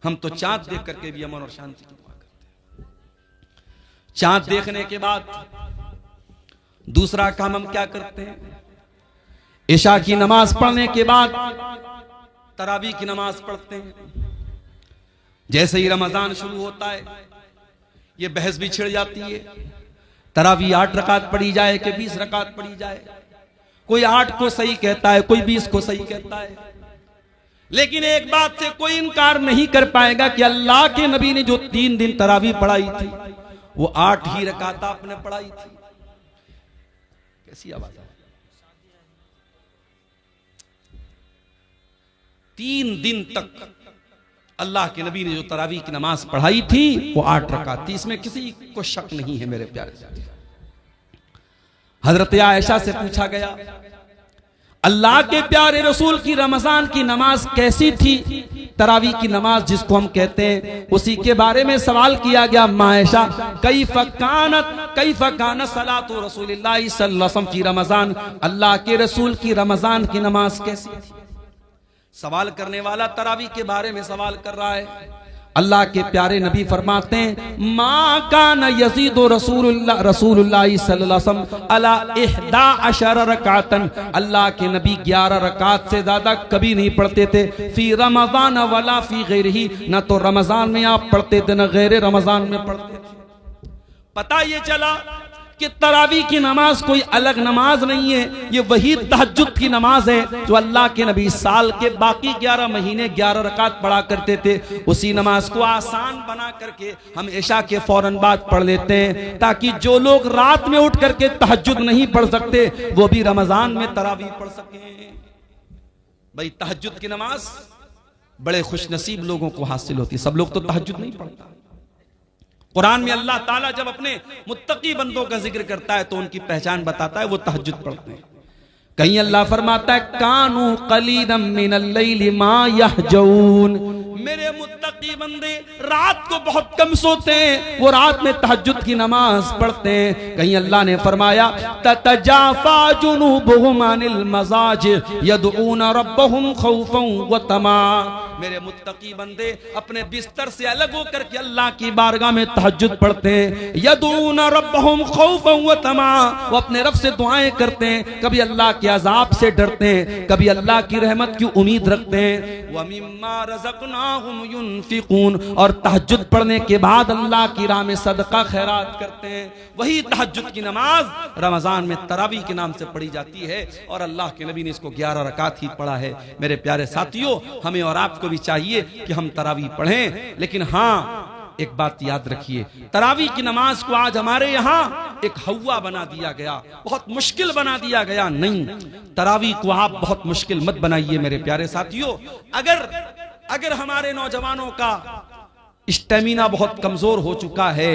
हम तो चांद देख करके भी अमन और शांति की दुआ करते हैं। चांद देखने के बाद दूसरा काम हम क्या करते हैं? इशा की नमाज पढ़ने के बाद तरावी की नमाज पढ़ते हैं। जैसे ही रमजान शुरू होता है ये बहस भी छिड़ जाती है, तरावी 8 रकात पढ़ी जाए कि 20 रकात पढ़ी जाए। कोई 8 को सही कहता है, कोई 20 को सही कहता है। लेकिन एक बात से कोई इनकार नहीं कर पाएगा कि अल्लाह के नबी ने जो 3 दिन तरावी पढ़ाई थी वो 8 ही रकात आपने पढ़ाई थी। कैसी आवाज है? 3 दिन तक अल्लाह के नबी ने जो तरावी की नमाज पढ़ाई थी वो 8 रकात थी। इसमें किसी को शक नहीं है मेरे प्यारे साथी। हजरत आयशा से पूछा गया अल्लाह के प्यारे रसूल की रमजान की नमाज कैसी थी? तरावी की नमाज जिसको हम कहते हैं, उसी के बारे में सवाल किया गया। मायशा कैफ़ कानत सलातु रसूलिल्लाह सल्लल्लाहु अलैहि वसल्लम की रमजान, अल्लाह के रसूल की रमजान की नमाज कैसी थी? सवाल करने वाला तरावी के बारे में सवाल कर रहा है। अल्लाह के प्यारे नबी फरमाते हैं मा कान यज़ीदु रसूलुल्लाह सल्लल्लाहु अलैहि वसल्लम अला 11 रकातन, अल्लाह के नबी 11 रकात से ज्यादा कभी नहीं पढ़ते थे। फी रमजान वला फी गैरिही, न तो रमजान में आप पढ़ते थे न गैर रमजान में पढ़ते थे। पता ये चला कि तरावी की नमाज कोई अलग नमाज नहीं है, ये वही तहज्जुद की नमाज है जो अल्लाह के नबी साल के बाकी 11 महीने 11 रकात पढ़ा करते थे। उसी नमाज को आसान बना करके हम इशा के फौरन बाद पढ़ लेते हैं, ताकि जो लोग रात में उठ करके तहज्जुद नहीं पढ़ सकते वो भी रमजान में तरावी पढ़ सके। भाई तहज्जुद की नमाज बड़े खुशनसीब लोगों को हासिल होती, सब लोग तो तहज्जुद नहीं पढ़ता। कुरान में अल्लाह ताला जब अपने मुत्तकी बंदों का जिक्र करता है तो उनकी पहचान बताता है, वो तहज्जुद पढ़ते हैं। कहीं अल्लाह फरमाता है कानू कलीदम मिनल लैली मा यहजऊन, मेरे मुत्तकी बंदे रात को बहुत कम सोते हैं, वो रात में तहज्जुद की नमाज पढ़ते हैं। कहीं अल्लाह ने फरमाया ततजाफा जुनूबुहुम अनिल मजाज यदऊन रब्बहुम खौफन व तमा, मेरे मुत्तकी बंदे अपने बिस्तर से अलग होकर के अल्लाह की बारगाह में तहज्जुद पढ़ते हैं। यदऊन रब्बहुम खौफन व तमा, वो अपने रब से दुआएं करते हैं, कभी अल्लाह के अजाब से डरते हैं, कभी अल्लाह की रहमत की उम्मीद रखते हैं। व मिम्मा रज़क़नाहुम युनफिकून, और तहज्जुद पढ़ने के बाद अल्लाह की राह में सदका खैरात करते हैं। वही तहज्जुद की नमाज रमजान में तरावी के नाम से पढ़ी जाती है और अल्लाह के नबी ने इसको 11 रकात ही पढ़ा है। मेरे प्यारे साथियों, हमें और आपको भी चाहिए कि हम तरावी पढ़ें, लेकिन हाँ एक बात याद रखिए, तरावी की नमाज को आज हमारे यहाँ एक हवा बना दिया गया, बहुत मुश्किल बना दिया गया। नहीं, तरावी को आप बहुत मुश्किल मत बनाइए मेरे प्यारे साथियों। अगर हमारे नौजवानों का स्टेमिना बहुत कमजोर हो चुका है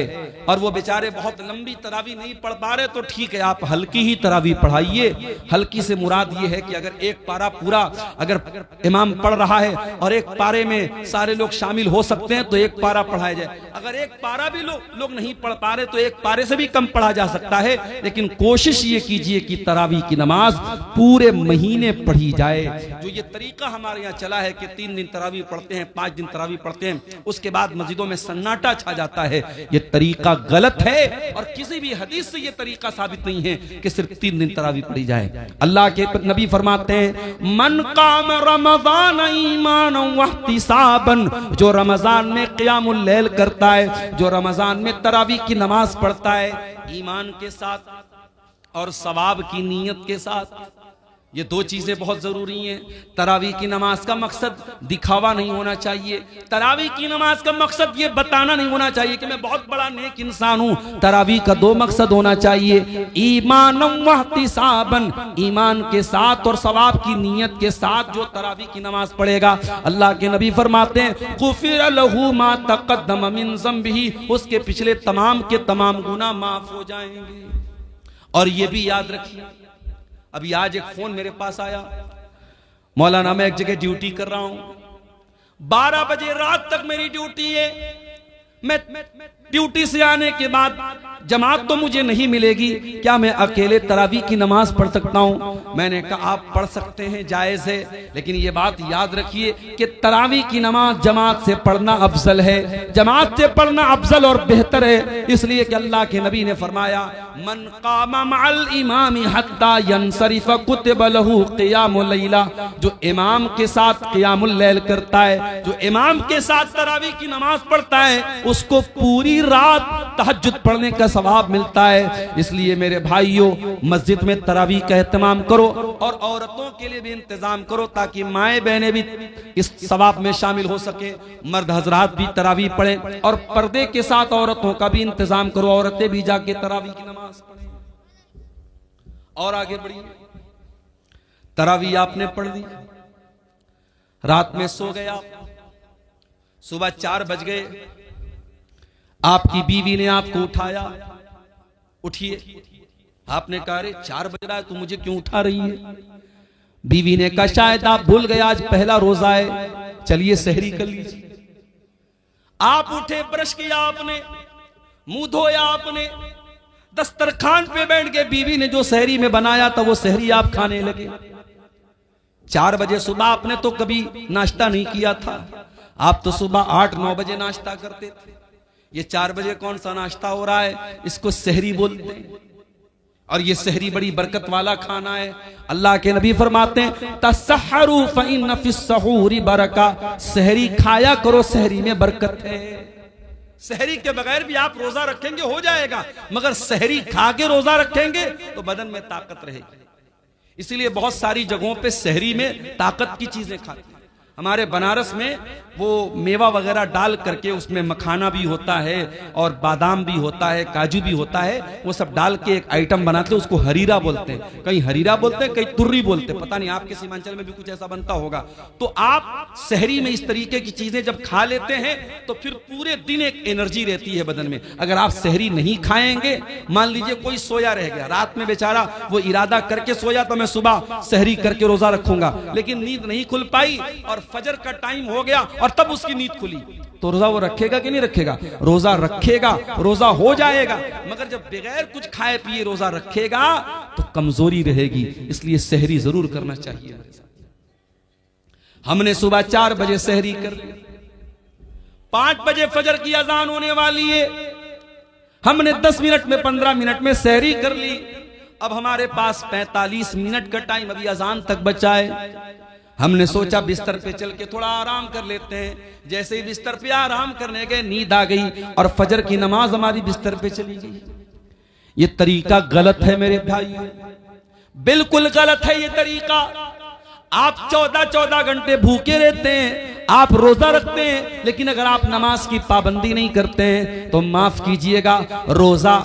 और वो बेचारे बहुत लंबी तरावी नहीं पढ़ पा रहे, तो ठीक है, आप हल्की ही तरावी पढ़ाइए। हल्की से मुराद ये है कि अगर एक पारा पूरा अगर इमाम पढ़ रहा है और एक पारे में सारे लोग शामिल हो सकते हैं तो एक पारा पढ़ाया जाए। अगर एक पारा भी लोग नहीं पढ़ पा रहे तो एक पारे से भी कम पढ़ा जा सकता है, लेकिन कोशिश ये कीजिए कि तरावी की नमाज पूरे महीने पढ़ी जाए। जो ये तरीका हमारे यहाँ चला है कि 3 दिन तरावी पढ़ते हैं, 5 दिन तरावी पढ़ते हैं, उसके बाद मस्जिदों में सन्नाटा छा जाता है, ये तरीका गलत है और किसी भी हदीस से ये तरीका साबित नहीं है कि सिर्फ 3 दिन तरावी पढ़ी जाए। अल्लाह के नबी फरमाते हैं मन काम रमजान ईमानन व इहतिसाबन, जो रमजान में क़ियामुल लैल करता है, जो रमजान में तरावी की नमाज पढ़ता है ईमान के साथ और सवाब की नीयत के साथ, ये 2 चीजें बहुत जरूरी हैं। तरावी की नमाज का मकसद दिखावा नहीं होना चाहिए, तरावी की नमाज का मकसद ये बताना नहीं होना चाहिए कि मैं बहुत बड़ा नेक इंसान हूं। तरावी का 2 मकसद होना चाहिए, ईमानन व इहतिसाबन, ईमान के साथ और सवाब की नीयत के साथ जो तरावी की नमाज पढ़ेगा, अल्लाह के नबी फरमाते हैं गुफिर लहू मा तक़द्दम मिन ज़ंबिही, उसके पिछले तमाम के तमाम गुनाह माफ हो जाएंगे। और ये भी याद रखिए, अभी आज एक फोन मेरे पास आया, मौलाना मैं एक जगह ड्यूटी कर रहा हूं, 12 बजे रात तक मेरी ड्यूटी है। मैं ड्यूटी से आने के बाद जमात तो मुझे नहीं मिलेगी, क्या मैं अकेले तरावी की नमाज पढ़ सकता हूं? मैंने कहा आप पढ़ सकते हैं, जायज है, लेकिन ये बात याद रखिए कि तरावी की नमाज जमात से पढ़ना अफजल है, जमात से पढ़ना अफजल और बेहतर है। इसलिए कि अल्लाह के नबी ने फरमाया मन कामा मअल इमामी हत्ता यंसरिफ कुतिब लहू क़ियामुल लैला, जो इमाम के साथ क़ियामुल लैल करता है, जो इमाम के साथ तरावी की नमाज पढ़ता है, उसको पूरी रात तहज्जुद पढ़ने का सवाब मिलता है। इसलिए मेरे भाइयों, मस्जिद में तरावी का एहतमाम करो और औरतों के लिए भी इंतजाम करो ताकि माएं बहनें भी इस सवाब में शामिल हो सके, मर्द हजरात भी तरावी पढ़ें और पर्दे के साथ औरतों का भी इंतजाम करो, औरतें भी जाके तरावी की नमाज पढ़ें। और आगे बढ़िए, तरावी आपने पढ़ ली, रात में सो गया, सुबह 4 बज गए, आपकी बीवी ने आपको उठाया, उठिए। आपने कहा अरे 4 बज रहा है, तू मुझे क्यों उठा रही है? बीवी ने कहा शायद आप भूल गए आज पहला रोजा है, चलिए सहरी कर लीजिए। आप उठे, ब्रश किया आपने, मुंह धोया आपने, दस्तरखान पे बैठ के बीवी ने जो सहरी में बनाया था वो सहरी आप खाने लगे। 4 बजे सुबह आपने तो कभी नाश्ता नहीं किया था, आप तो सुबह 8-9 बजे नाश्ता करते थे। ये 4 बजे कौन सा नाश्ता हो रहा है? इसको सहरी बोलते हैं और ये सहरी बड़ी बरकत वाला खाना है। अल्लाह के नबी फरमाते हैं तसहरू फइन्न फिस्सहूरी बरका, सहरी खाया करो, सहरी में बरकत है। सहरी के बगैर भी आप रोजा रखेंगे हो जाएगा, मगर सहरी खा के रोजा रखेंगे तो बदन में ताकत रहेगी। इसीलिए बहुत सारी जगहों पे सहरी में ताकत की चीजें खाते हैं। हमारे बनारस में वो मेवा वगैरह डाल करके उसमें मखाना भी होता है और बादाम भी होता है, काजू भी होता है, वो सब डाल के एक आइटम बनाते हैं, उसको हरीरा बोलते हैं। कहीं हरीरा बोलते हैं, कहीं तुर्री बोलते हैं, पता नहीं आपके सीमांचल में भी कुछ ऐसा बनता होगा। तो आप सहरी में इस तरीके की चीजें जब खा लेते हैं तो फिर पूरे दिन एक एनर्जी रहती है बदन में। अगर आप सहरी नहीं खाएंगे, मान लीजिए कोई सोया रह गया रात में, बेचारा वो इरादा करके सोया तो मैं सुबह सहरी करके रोजा रखूंगा, लेकिन नींद नहीं खुल पाई और फजर का टाइम हो गया और तब उसकी नींद खुली, तो रोजा वो रखेगा कि नहीं रखेगा? रोजा रखेगा, रोजा हो जाएगा। मगर जब बगैर कुछ खाए पिए रोजा रखेगा तो कमजोरी रहेगी। इसलिए सहरी जरूर करना चाहिए। हमने सुबह 4 बजे सहरी कर ली, 5 बजे फजर की अजान होने वाली है, हमने 10 मिनट में 15 मिनट में सहरी कर ली। अब हमारे पास 45 मिनट का टाइम अभी अजान तक बचा है। हमने सोचा बिस्तर पे चल के थोड़ा आराम कर लेते हैं। जैसे ही बिस्तर पे आराम करने गए, नींद आ गई और फजर की नमाज हमारी बिस्तर पे चली गई। ये तरीका गलत है मेरे भाई, बिल्कुल गलत है ये तरीका। आप 14-14 घंटे भूखे रहते हैं, आप रोजा रखते हैं, लेकिन अगर आप नमाज की पाबंदी नहीं करते हैं तो माफ कीजिएगा, रोजा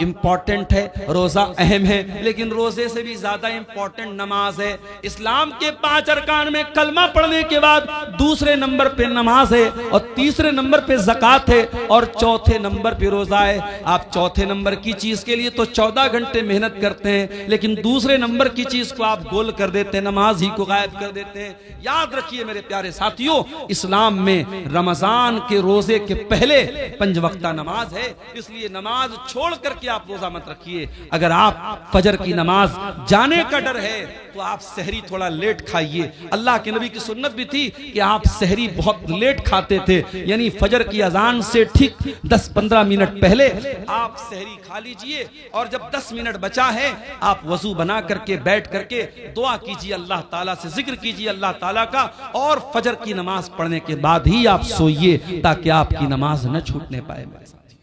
इंपॉर्टेंट है, रोजा अहम है, लेकिन रोजे से भी ज्यादा इंपॉर्टेंट नमाज है। इस्लाम के 5 अरकान में कलमा पढ़ने के बाद दूसरे नंबर पे नमाज है और तीसरे नंबर पे ज़कात है और चौथे नंबर पे रोजा है। आप चौथे नंबर की चीज के लिए तो 14 घंटे मेहनत करते हैं, लेकिन दूसरे नंबर की चीज को आप गोल कर देते हैं, नमाज ही को गायब कर देते हैं। याद रखिए मेरे प्यारे साथियों, इस्लाम में रमजान के रोजे के पहले 5 वक्ता नमाज है, इसलिए नमाज छोड़ करके आप रोजा मत रखिए। अगर आप फजर की नमाज जाने का डर है तो आप सहरी थोड़ा लेट खाइए। अल्लाह के नबी की सुन्नत भी थी कि आप सहरी बहुत लेट खाते थे, यानी फजर की अजान से ठीक 10-15 मिनट पहले आप सहरी खा लीजिए और जब 10 मिनट बचा है आप वजू बना करके बैठ करके दुआ कीजिए, अल्लाह ताला से जिक्र कीजिए अल्लाह ताला का, और फजर की नमाज पढ़ने के बाद ही आप सोइए ताकि आपकी नमाज न छूटने पाए मेरे साथी।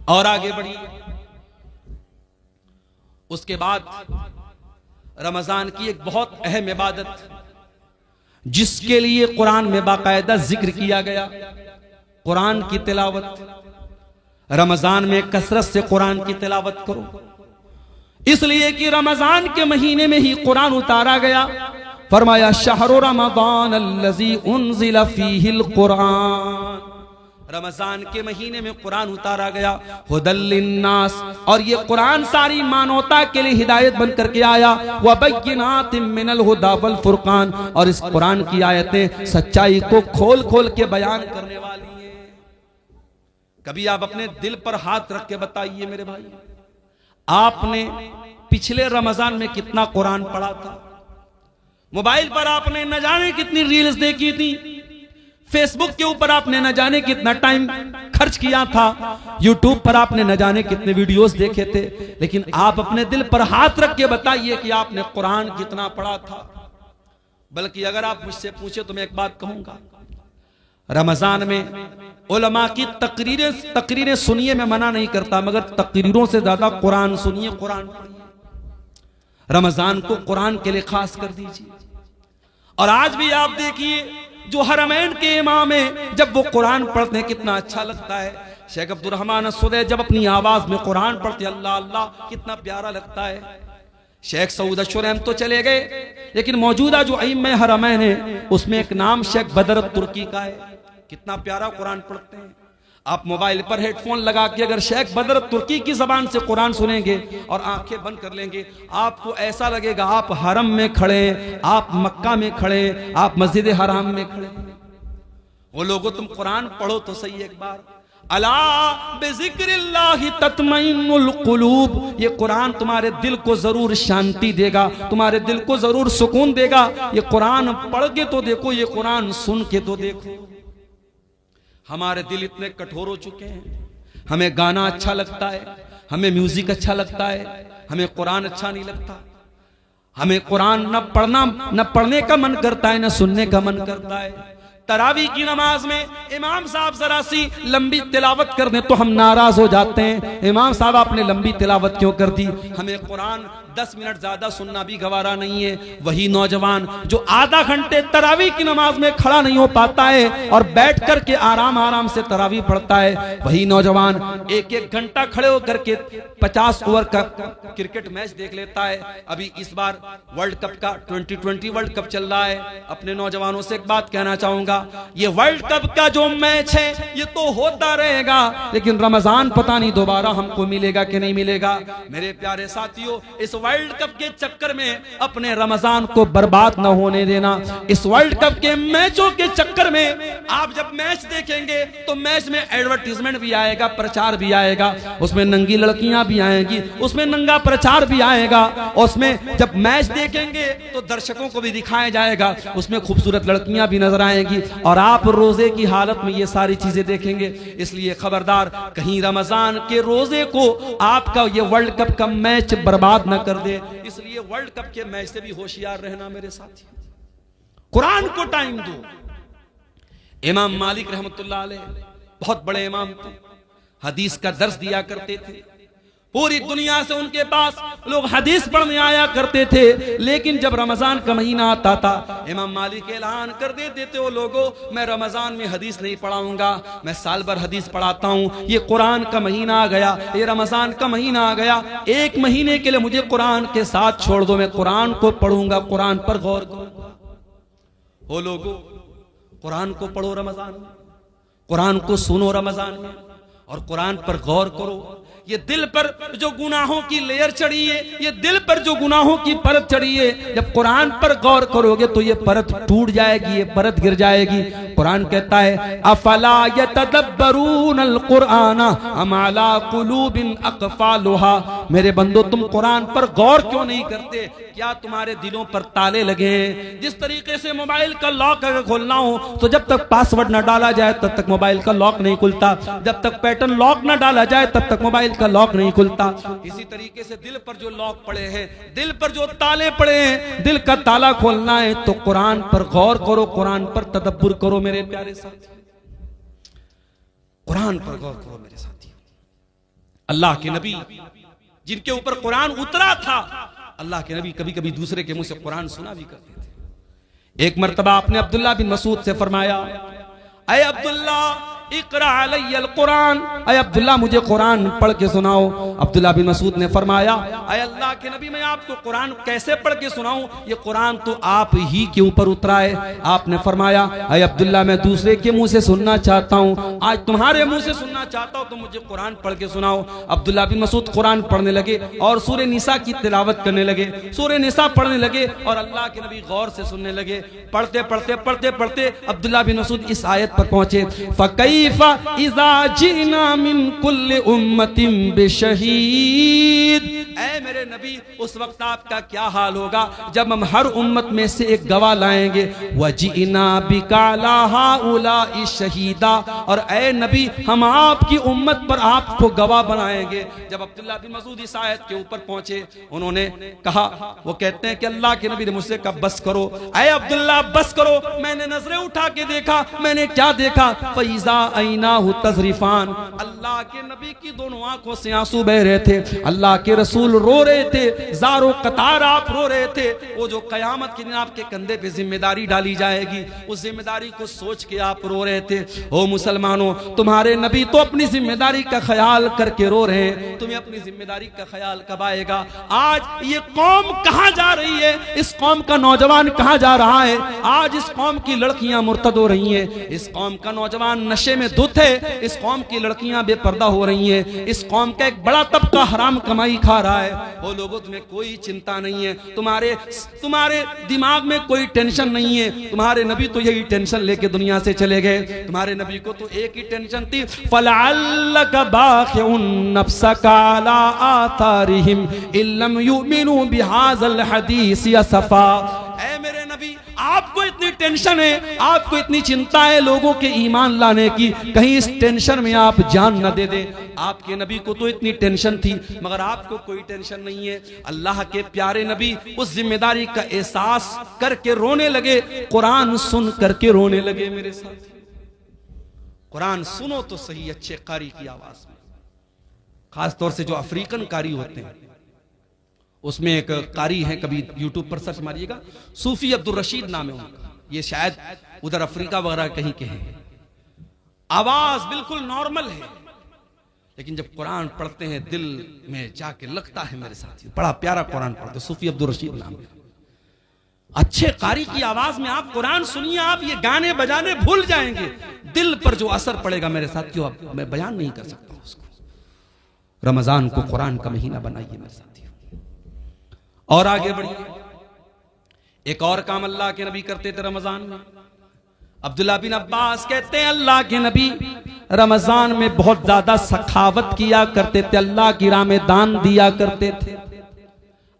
और आगे बढ़िए, उसके बाद रमजान की एक बहुत अहम इबादत जिसके लिए कुरान में बाकायदा जिक्र किया गया, कुरान की तिलावत। रमजान में कसरत से कुरान की तिलावत करो, इसलिए कि रमजान के महीने में ही कुरान उतारा गया। फरमाया शहरु रमजान अल्लज़ी उन्ज़िला फ़ीहिल कुरान, रमजान के महीने में कुरान उतारा गया, हुदल लिन्नास, और ये कुरान सारी मानवता के लिए हिदायत बन करके आया, व बय्यिनातिम मिनल हुदा वल फुरकान, और इस कुरान की आयतें सच्चाई को खोल खोल के बयान करने वाली हैं। कभी आप अपने दिल पर हाथ रख के बताइए मेरे भाई, आपने पिछले रमजान में कितना कुरान पढ़ा था? मोबाइल पर आपने न जाने कितनी रील्स देखी थी, फेसबुक के ऊपर आपने न जाने कितना टाइम खर्च किया था, यूट्यूब पर आपने न जाने कितने वीडियोस देखे थे, लेकिन आप अपने दिल पर हाथ रख के बताइए कि आपने कुरान कितना पढ़ा था। बल्कि अगर आप मुझसे पूछे तो मैं एक बात कहूंगा, रमजान में उलमा की तकरीरें सुनिए, मैं मना नहीं करता, मगर तकरीरों से ज्यादा कुरान सुनिए, कुरान पढ़िए। रमजान को कुरान के लिए खास कर दीजिए। और आज भी आप देखिए जो हरमैन के इमाम है, जब वो कुरान पढ़ते हैं कितना अच्छा लगता है। शेख अब्दुल रहमान अस्सुदैई जब अपनी आवाज में कुरान पढ़ते, अल्लाह अल्लाह, कितना प्यारा लगता है। शेख सऊद अशरम तो चले गए, लेकिन मौजूदा जो इमाम हरमैन है उसमें एक नाम शेख बदर तुर्की का है, कितना प्यारा कुरान पढ़ते हैं। आप मोबाइल पर हेडफोन लगा के अगर शेख बदर तुर्की की जबान से कुरान सुनेंगे और आंखें बंद कर लेंगे, आपको ऐसा लगेगा आप हरम में खड़े, आप मक्का में खड़े, आप मस्जिद हराम में खड़े। वो लोगों, तुम कुरान पढ़ो तो सही एक बार। अला बिज़िक्रिल्लाहि तत्मइन्नुल कुलूब, ये कुरान तुम्हारे दिल को जरूर शांति देगा, तुम्हारे दिल को जरूर सुकून देगा। ये कुरान पढ़ के तो देखो, ये कुरान सुन के तो देखो। हमारे दिल इतने कठोर हो चुके हैं, हमें गाना अच्छा लगता है, हमें म्यूजिक अच्छा लगता है, हमें कुरान अच्छा नहीं लगता। हमें कुरान न पढ़ने का मन करता है, न सुनने का मन करता है। तरावी की नमाज में इमाम साहब जरा सी लंबी तिलावत कर दें तो हम नाराज हो जाते हैं, इमाम साहब आपने लंबी तिलावत क्यों कर दी। हमें कुरान 10 मिनट ज्यादा सुनना भी गवारा नहीं है। वही नौजवान जो आधा घंटे तरावी की नमाज में खड़ा नहीं हो पाता है और बैठ करके आराम आराम से तरावी पढ़ता है, वही नौजवान 1-1 घंटा खड़े होकर के 50 ओवर का क्रिकेट मैच देख लेता है। अभी इस बार वर्ल्ड कप का 2020 वर्ल्ड कप चल रहा है। अपने नौजवानों से एक बात कहना चाहूंगा, ये वर्ल्ड कप का जो मैच है ये तो होता रहेगा, लेकिन रमजान पता नहीं दोबारा हमको मिलेगा कि नहीं मिलेगा। मेरे प्यारे साथियों, इस वर्ल्ड कप के चक्कर में अपने रमजान को बर्बाद न होने देना। इस वर्ल्ड कप के मैचों के चक्कर में आप जब मैच देखेंगे तो मैच में एडवर्टीजमेंट भी आएगा, प्रचार भी आएगा, उसमें नंगी लड़कियां भी आएंगी, उसमें नंगा प्रचार भी आएगा। उसमें जब मैच देखेंगे तो दर्शकों को भी दिखाया जाएगा, उसमें खूबसूरत लड़कियां भी नजर आएंगी, और आप रोजे की हालत में ये सारी चीजें देखेंगे। इसलिए खबरदार, कहीं रमजान के रोजे को आपका ये वर्ल्ड कप का मैच बर्बाद न कर दे। इसलिए वर्ल्ड कप के मैच से भी होशियार रहना मेरे साथी। कुरान को टाइम दो। इमाम मालिक रहमतुल्लाह अलैह बहुत बड़े इमाम थे, हदीस का दर्स दिया करते थे। पूरी दुनिया से उनके पास लोग हदीस पढ़ने आया करते थे, लेकिन जब रमजान का महीना आता था इमाम मालिक ऐलान कर देते थे, वो लोगों, मैं रमजान में हदीस नहीं पढ़ाऊंगा, मैं साल भर हदीस पढ़ाता हूँ। ये कुरान का महीना आ गया, ये रमजान का महीना आ गया, 1 महीने के लिए मुझे कुरान के साथ छोड़ दो, मैं कुरान को पढ़ूंगा, कुरान पर गौर करूंगा। वो लोगों, कुरान को पढ़ो रमजान में, कुरान को सुनो रमजान में, और कुरान पर गौर करो। ये दिल पर जो गुनाहों की लेयर चढ़ी है, ये दिल पर जो गुनाहों की परत चढ़ी है, जब कुरान पर गौर करोगे तो ये परत टूट जाएगी, ये परत गिर जाएगी। कुरान कहता है, अफला यतदब्बरूनल कुरान अम अला कुलूबिन अक़फ़ालुहा, मेरे बंदो तुम कुरान पर गौर क्यों नहीं करते? क्या तुम्हारे दिलों पर ताले लगे हैं? जिस तरीके से मोबाइल का लॉक अगर खोलना हो तो जब तक पासवर्ड न डाला जाए तब तक मोबाइल का लॉक नहीं खुलता, जब तक पैटर्न लॉक न डाला जाए तब तक मोबाइल का लॉक नहीं खुलता। इसी तरीके से दिल पर जो लॉक पड़े हैं, दिल पर जो ताले पड़े हैं, दिल का ताला खोलना है तो कुरान पर गौर करो, कुरान पर तदब्बुर करो मेरे प्यारे साथी, कुरान पर गौर करो मेरे साथी। अल्लाह के नबी जिनके ऊपर कुरान उतरा था, अल्लाह के नबी कभी कभी दूसरे के मुंह से कुरान सुना भी करते थे। एक मर्तबा आपने अब्दुल्ला बिन मसूद से फरमाया, अय अब्दुल्ला, इकरा अलैयल कुरान, अय अब्दुल्ला मुझे कुरान पढ़ के सुनाओ। अब्दुल्ला बिन मसूद ने फरमाया, अय अल्लाह के नबी मैं आपको कुरान कैसे पढ़ के सुनाऊं, ये कुरान तो आप ही के ऊपर उतरा है। आपने फरमाया, अय अब्दुल्ला मैं दूसरे के मुंह से सुनना चाहता हूं, आज तुम्हारे मुंह से सुनना चाहता हूं, तो मुझे कुरान पढ़ के सुनाओ। अब्दुल्ला बिन मसूद कुरान पढ़ने लगे और सूरह निसा की तिलावत करने लगे, सूरह निसा पढ़ने लगे और अल्लाह के नबी गौर से सुनने लगे। पढ़ते पढ़ते पढ़ते पढ़ते अब्दुल्ला बिन मसूद इस आयत पर पहुंचे, फकैफा इज़ा जिना मिन कुल्ली उम्मतिन बिशहीद, ऐ मेरे नबी उस वक्त आपका क्या हाल होगा जब हम हर उम्मत में से एक गवाह लाएंगे। वजीना बिकाला हाउलाई शहीदा, और ऐ नबी हम आपकी उम्मत पर आपको गवाह बनाएंगे। जब अब्दुल्ला बिन मसूद इस आयत के ऊपर पहुंचे, उन्होंने कहा, वो कहते हैं कि अल्लाह के नबी ने मुझसे कहा बस करो, ऐ अब्दुल्ला बस करो। मैंने नजरें उठा के देखा, मैंने क्या देखा, फैजा ऐनाहु तज़रिफान, अल्लाह के नबी की दोनों आंखों से आंसू बह रहे थे, अल्लाह के रसूल रो रहे थे, ज़ारो कतार आप रो रहे थे। वो जो कयामत के दिन आपके कंधे पे जिम्मेदारी डाली जाएगी, उस जिम्मेदारी को सोच के आप रो रहे थे। ओ मुसलमानों, तुम्हारे नबी तो अपनी जिम्मेदारी का ख्याल करके रो रहे हैं, तुम्हें अपनी जिम्मेदारी का ख्याल कब आएगा? आज ये कौम कहां जा रही है, इस कौम का नौजवान कहां जा रहा है? आज इस कौम की लड़कियां मुर्तद हो रही हैं, इस कौम का नौजवान नशे में धुत है, इस कौम की लड़कियां बेपर्दा हो रही हैं, इस कौम का एक बड़ा तबका हराम कमाई खा रहा है। वो लोगों, तुम्हें कोई चिंता नहीं है, तुम्हारे दिमाग में कोई टेंशन नहीं है। तुम्हारे नबी तो यही टेंशन लेके दुनिया से चले गए। तुम्हारे नबी को तो एक ही टेंशन थी, फलअल्लक बाखिउन नफ्सका अला आथारिहिम इल्लम युमिनु बिहाज़ल हदीस असफा। ऐ मेरे नबी आपको इतनी टेंशन है, आपको इतनी चिंता है लोगों के ईमान लाने की, कहीं इस टेंशन में आप जान न दे दे। आपके नबी को तो इतनी टेंशन थी, मगर आपको कोई टेंशन नहीं है। अल्लाह के प्यारे नबी उस जिम्मेदारी का एहसास करके रोने लगे, कुरान सुन करके रोने लगे। मेरे साथ कुरान सुनो तो सही अच्छे कारी की आवाज में, खास तौर से जो अफ्रीकन कारी होते हैं। उसमें एक कारी है, कभी यूट्यूब पर सर्च मारिएगा, सूफी अब्दुल रशीद नाम है उनका, ये शायद उधर अफ्रीका वगैरह कहीं के हैं। आवाज बिल्कुल नॉर्मल है, लेकिन जब कुरान पढ़ते हैं दिल में जाके लगता है मेरे साथी, बड़ा प्यारा कुरान पढ़ते। सूफी अब्दुल रशीद नाम है, अच्छे कारी की आवाज में आप कुरान सुनिए, आप ये गाने बजाने भूल जाएंगे। दिल पर जो असर पड़ेगा मेरे साथियों, अब मैं बयान नहीं कर सकता उसको। रमजान को कुरान का महीना बनाइए मेरे साथियों, और आगे बढ़िए। एक और काम अल्लाह के नबी करते थे रमजान में। अब्दुल्ला बिन अब्बास कहते हैं अल्लाह के नबी रमजान में बहुत ज्यादा सखावत किया करते थे, अल्लाह की राह में दान दिया करते थे।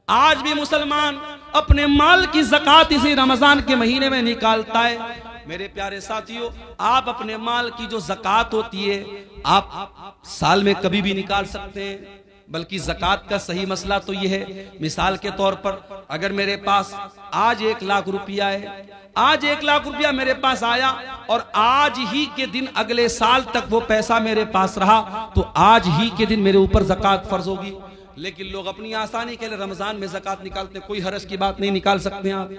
आज भी मुसलमान अपने माल की ज़कात इसी रमजान के महीने में निकालता है। मेरे प्यारे साथियों, आप अपने माल की जो ज़कात होती है आप साल में कभी भी निकाल सकते हैं, बल्कि ज़कात का सही मसला तो यह है, मिसाल के तौर पर अगर मेरे पास आज 1 लाख रुपया है, आज 1 लाख रुपया मेरे पास आया और आज ही के दिन अगले साल तक वो पैसा मेरे पास रहा, तो आज ही के दिन मेरे ऊपर ज़कात फर्ज होगी। लेकिन लोग अपनी आसानी के लिए रमजान में ज़कात निकालते हैं, कोई हरज की बात नहीं, निकाल सकते हैं आप।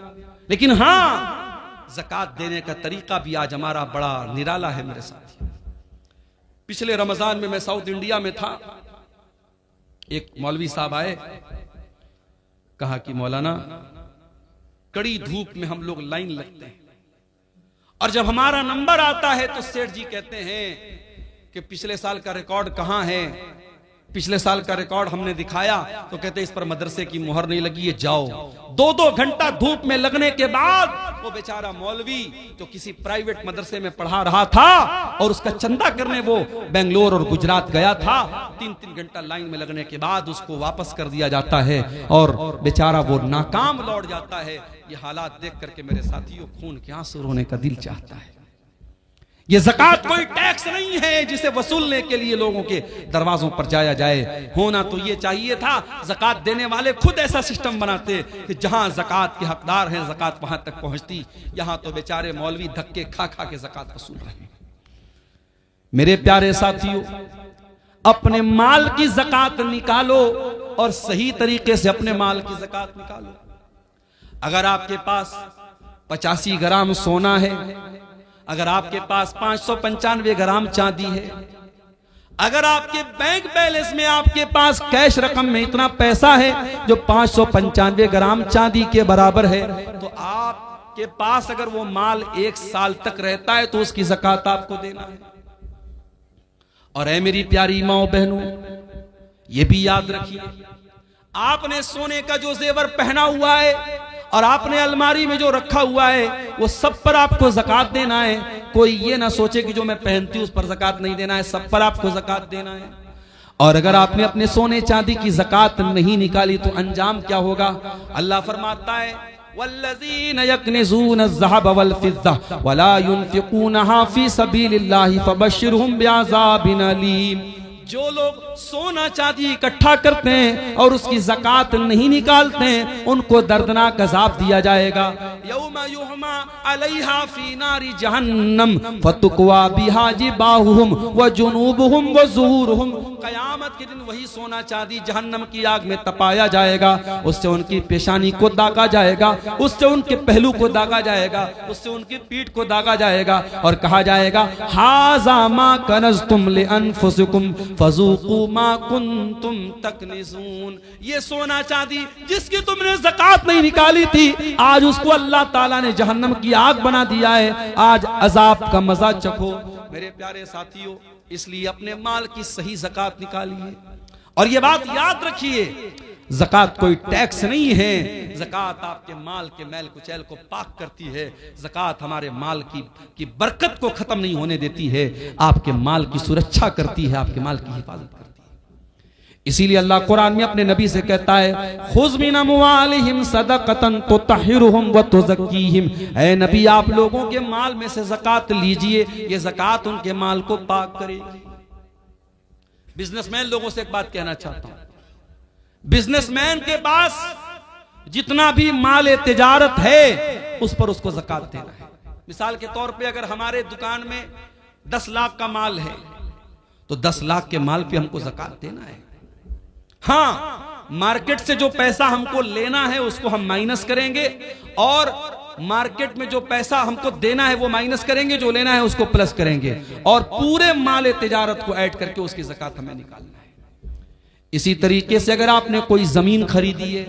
लेकिन हाँ, ज़कात देने का तरीका भी आज हमारा बड़ा निराला है मेरे साथी। पिछले रमजान में मैं साउथ इंडिया में था, एक मौलवी साहब आए, कहा कि मौलाना कड़ी धूप में हम लोग लाइन लगते हैं और जब हमारा नंबर आता है तो सेठ जी कहते हैं कि पिछले साल का रिकॉर्ड कहां है। पिछले साल का रिकॉर्ड हमने दिखाया तो कहते इस पर मदरसे की मुहर नहीं लगी है, जाओ। 2-2 घंटा धूप में लगने के बाद वो बेचारा मौलवी जो किसी प्राइवेट मदरसे में पढ़ा रहा था और उसका चंदा करने वो बेंगलोर और गुजरात गया था, 3-3 घंटा लाइन में लगने के बाद उसको वापस कर दिया जाता है और बेचारा वो नाकाम लौट जाता है। ये हालात देख करके मेरे साथियों खून के आंसू रोने का दिल चाहता है। ये ज़कात कोई टैक्स नहीं है जिसे वसूलने के लिए लोगों के दरवाजों पर जाया जाए। होना तो ये चाहिए था, ज़कात देने वाले खुद ऐसा सिस्टम बनाते कि जहां ज़कात के हकदार हैं ज़कात वहां तक पहुंचती। यहां तो बेचारे मौलवी धक्के खा खा के ज़कात वसूल रहे हैं। मेरे प्यारे साथियों, अपने माल की ज़कात निकालो और सही तरीके से अपने माल की ज़कात निकालो। अगर आपके पास 85 ग्राम सोना है, अगर आपके पास 595 ग्राम चांदी है, अगर आपके बैंक बैलेंस में आपके पास कैश रकम में इतना पैसा है जो 595 ग्राम चांदी के बराबर है, तो आपके पास अगर वो माल 1 साल तक रहता है तो उसकी ज़कात आपको देना है। और ऐ मेरी प्यारी माओ बहनों, ये भी याद रखिए, आपने सोने का जो जेवर पहना हुआ है और आपने अलमारी में जो रखा हुआ है, वो सब पर आपको ज़कात देना है। कोई ये ना सोचे कि जो मैं पहनती हूं उस पर ज़कात नहीं देना है, सब पर आपको ज़कात देना है। और अगर आपने अपने सोने चांदी की ज़कात नहीं निकाली तो अंजाम क्या होगा? अल्लाह फरमाता है, वल्लज़ीन यक्निज़ून अज़्ज़हब वल फ़िज़्ज़ा वला युनफ़िक़ूनहा फ़ी सबीलिल्लाहि फ़बश्शिरहुम बिअज़ाबिन अलीम। जो लोग सोना चांदी इकट्ठा करते हैं और उसकी ज़कात नहीं निकालते हैं, उनको दर्दनाक अज़ाब दिया जाएगा। यौमा युहमा अलैहा फी नारी जहन्नम फतुक्वा बिहा जिबाहुहुम व जुनूबुहुम व ज़ुहूरुहुम। क़यामत के दिन वही सोना चांदी जहन्नम की आग में तपाया जाएगा, उससे उनकी पेशानी को दागा जाएगा, उससे उनके पहलू को दागा जाएगा, उससे उनकी पीठ को दागा जाएगा और कहा जाएगा, हाज़ा मा कनज़्तुम लिअन्फुसिकुम फज़ूक़ू मा कुन्तुम तकनिज़ून। ये सोना चांदी जिसकी तुमने ज़कात नहीं निकाली थी, आज उसको अल्लाह ताला ने जहन्नम की आग बना दिया है, आज अजाब का मजा चखो। मेरे प्यारे साथियों, इसलिए अपने माल की सही ज़कात निकालिए। और ये बात याद रखिए, ज़कात कोई टैक्स नहीं है, ज़कात आपके माल के मैल कुचैल को पाक करती है। ज़कात हमारे माल की बरकत को खत्म नहीं होने देती है, आपके माल की सुरक्षा करती है, आपके माल की हिफाजत करती है। इसीलिए अल्लाह कुरान में अपने नबी से कहता है, खुज़ मिन अम्वालिहिम सदक़तन तुतहिरुहुम व तुज़क्कीहिम। ऐ नबी, आप लोगों के माल में से ज़कात लीजिए, ये ज़कात उनके माल को पाक करेगी। बिजनेसमैन लोगों से एक बात कहना चाहता हूं, बिजनेसमैन के पास जितना भी माल तिजारत है उस पर उसको ज़कात देना है। मिसाल के तौर पे अगर हमारे दुकान में 10 लाख का माल है तो 10 लाख के माल पे हमको ज़कात देना है। हाँ, मार्केट से जो पैसा हमको लेना है उसको हम माइनस करेंगे और मार्केट में जो पैसा हमको देना है वो माइनस करेंगे, जो लेना है उसको प्लस करेंगे और पूरे माल तिजारत को ऐड करके उसकी ज़कात हमें निकालना है। इसी तरीके से अगर आपने कोई जमीन खरीदी है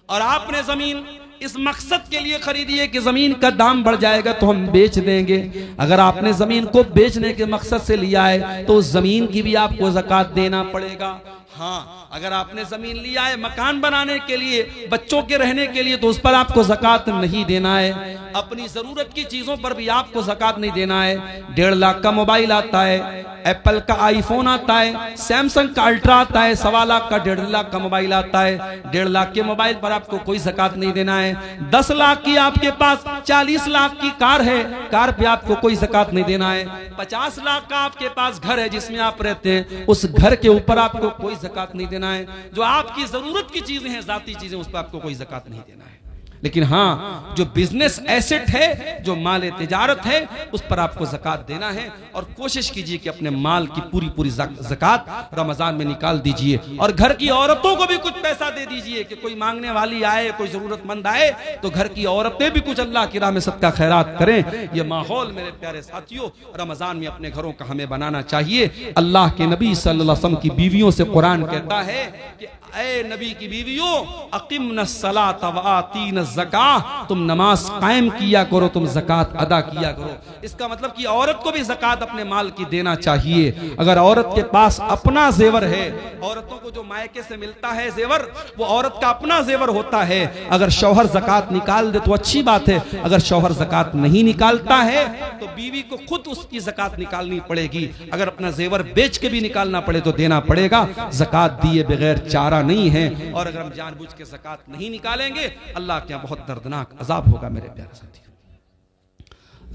और आपने जमीन इस मकसद के लिए खरीदी है कि जमीन का दाम बढ़ जाएगा तो हम बेच देंगे, अगर आपने जमीन को बेचने के मकसद से लिया है तो उस जमीन की भी आपको ज़कात देना पड़ेगा। हाँ, अगर आपने जमीन लिया है मकान बनाने के लिए, बच्चों के रहने के लिए, तो उस पर आपको ज़कात नहीं देना है। अपनी जरूरत की चीजों पर भी आपको ज़कात नहीं देना है। 1.5 लाख का मोबाइल आता है, एप्पल का आईफोन आता है, सैमसंग का अल्ट्रा आता है, 1.25 लाख का 1.5 लाख का मोबाइल आता है। 1.5 लाख के मोबाइल पर आपको कोई ज़कात नहीं देना है। 10 लाख की आपके पास 40 लाख की कार है, कार पे आपको कोई ज़कात नहीं देना है। 50 लाख का आपके पास घर है जिसमें आप रहते हैं, उस घर के ऊपर आपको कोई ज़कात नहीं देना है। जो आपकी जरूरत की चीजें हैं, जाती चीजें, उस पर आपको कोई ज़कात नहीं देना है। लेकिन हाँ, जो बिजनेस एसेट है, जो माल तिजारत है, उस पर आपको ज़कात देना है। और कोशिश कीजिए कि अपने माल की पूरी ज़कात रमजान में निकाल दीजिए। और घर की औरतों को भी कुछ पैसा दे दीजिए कि कोई मांगने वाली आए, कोई जरूरतमंद आए तो घर की औरतें भी कुछ अल्लाह की राह में सदका खैरात करें। ये माहौल मेरे प्यारे साथियों रमजान में अपने घरों का हमें बनाना चाहिए। अल्लाह के नबी सल्लल्लाहु अलैहि वसल्लम की बीवियों से कुरान कहता है कि ऐ नबी की बीवियों, अक़िमना सलात व आतीना ज़कात, तुम नमाज कायम किया करो, तुम ज़कात अदा किया करो। इसका मतलब कि औरत को भी ज़कात अपने माल की देना चाहिए। अगर औरत के पास अपना जेवर है, औरतों को जो मायके से मिलता है जेवर, वो औरत का अपना जेवर होता है। अगर शौहर ज़कात निकाल दे तो अच्छी बात है, अगर शौहर ज़कात नहीं निकालता है तो बीवी को खुद उसकी ज़कात निकालनी पड़ेगी। अगर अपना जेवर बेच के भी निकालना पड़े तो देना पड़ेगा। ज़कात दिए बगैर चारा नहीं है। और अगर हम जानबूझ के ज़कात नहीं निकालेंगे, अल्लाह के यहाँ बहुत दर्दनाक अजाब होगा। मेरे प्यारे साथियों,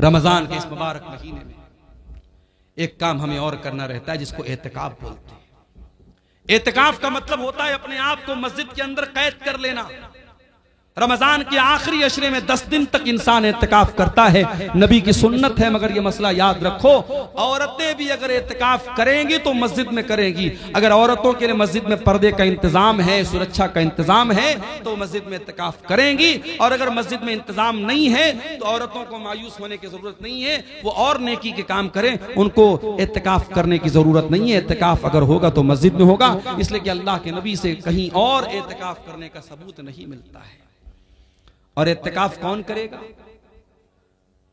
रमजान के इस मुबारक महीने में एक काम हमें और करना रहता है जिसको एतिकाफ बोलते हैं। एतिकाफ का मतलब होता है अपने आप को मस्जिद के अंदर कैद कर लेना, रमजान के आखिरी अशरे में 10 दिन तक इंसान एतकाफ करता है, नबी की सुन्नत है। मगर ये मसला याद रखो, औरतें भी अगर एतकाफ करेंगी तो मस्जिद में करेंगी। अगर औरतों के लिए मस्जिद में पर्दे का इंतजाम है, सुरक्षा का इंतजाम है, तो मस्जिद में एतकाफ करेंगी। और अगर मस्जिद में इंतजाम नहीं है तो औरतों को मायूस होने की जरूरत नहीं है, वो और नेकी के काम करें, उनको एतकाफ करने की जरूरत नहीं है। एतकाफ अगर होगा तो मस्जिद में होगा, इसलिए कि अल्लाह के नबी से कहीं और एतकाफ करने का सबूत नहीं मिलता है। और एतकाफ कौन करेगा?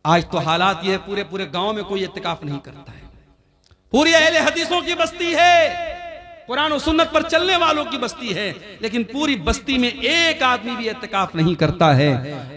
आज तो हालात ये पूरे पूरे गांव में कोई एतकाफ नहीं करता है। पूरी अहले हदीसों की बस्ती है, कुरान और सुन्नत पर चलने वालों की बस्ती है, लेकिन पूरी बस्ती में एक आदमी भी एतकाफ नहीं करता है।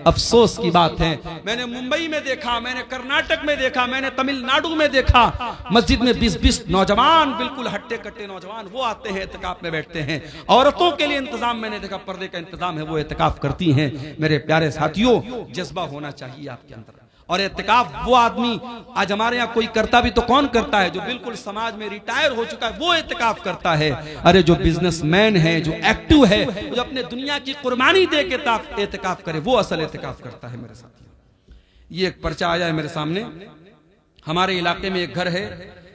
अफसोस की बात है। मैंने मुंबई में देखा, मैंने कर्नाटक में देखा, मैंने तमिलनाडु में देखा, मस्जिद में 20-20 नौजवान, बिल्कुल हट्टे कट्टे नौजवान, वो आते हैं एतकाफ में बैठते हैं। औरतों के लिए इंतजाम मैंने देखा, पर्दे का इंतजाम है, वो एतकाफ करती हैं। मेरे प्यारे साथियों, जज्बा होना चाहिए आपके अंदर। और एतकाफ वो आदमी, आज हमारे यहाँ कोई करता भी तो कौन करता है? जो बिल्कुल समाज में रिटायर हो चुका है वो एतकाफ करता है। अरे जो बिजनेसमैन है, जो एक्टिव है, जो अपने दुनिया की कुर्बानी दे के एतकाफ करे, वो असल एतकाफ करता है। मेरे साथ ये एक पर्चा आया है मेरे सामने। हमारे इलाके में एक घर है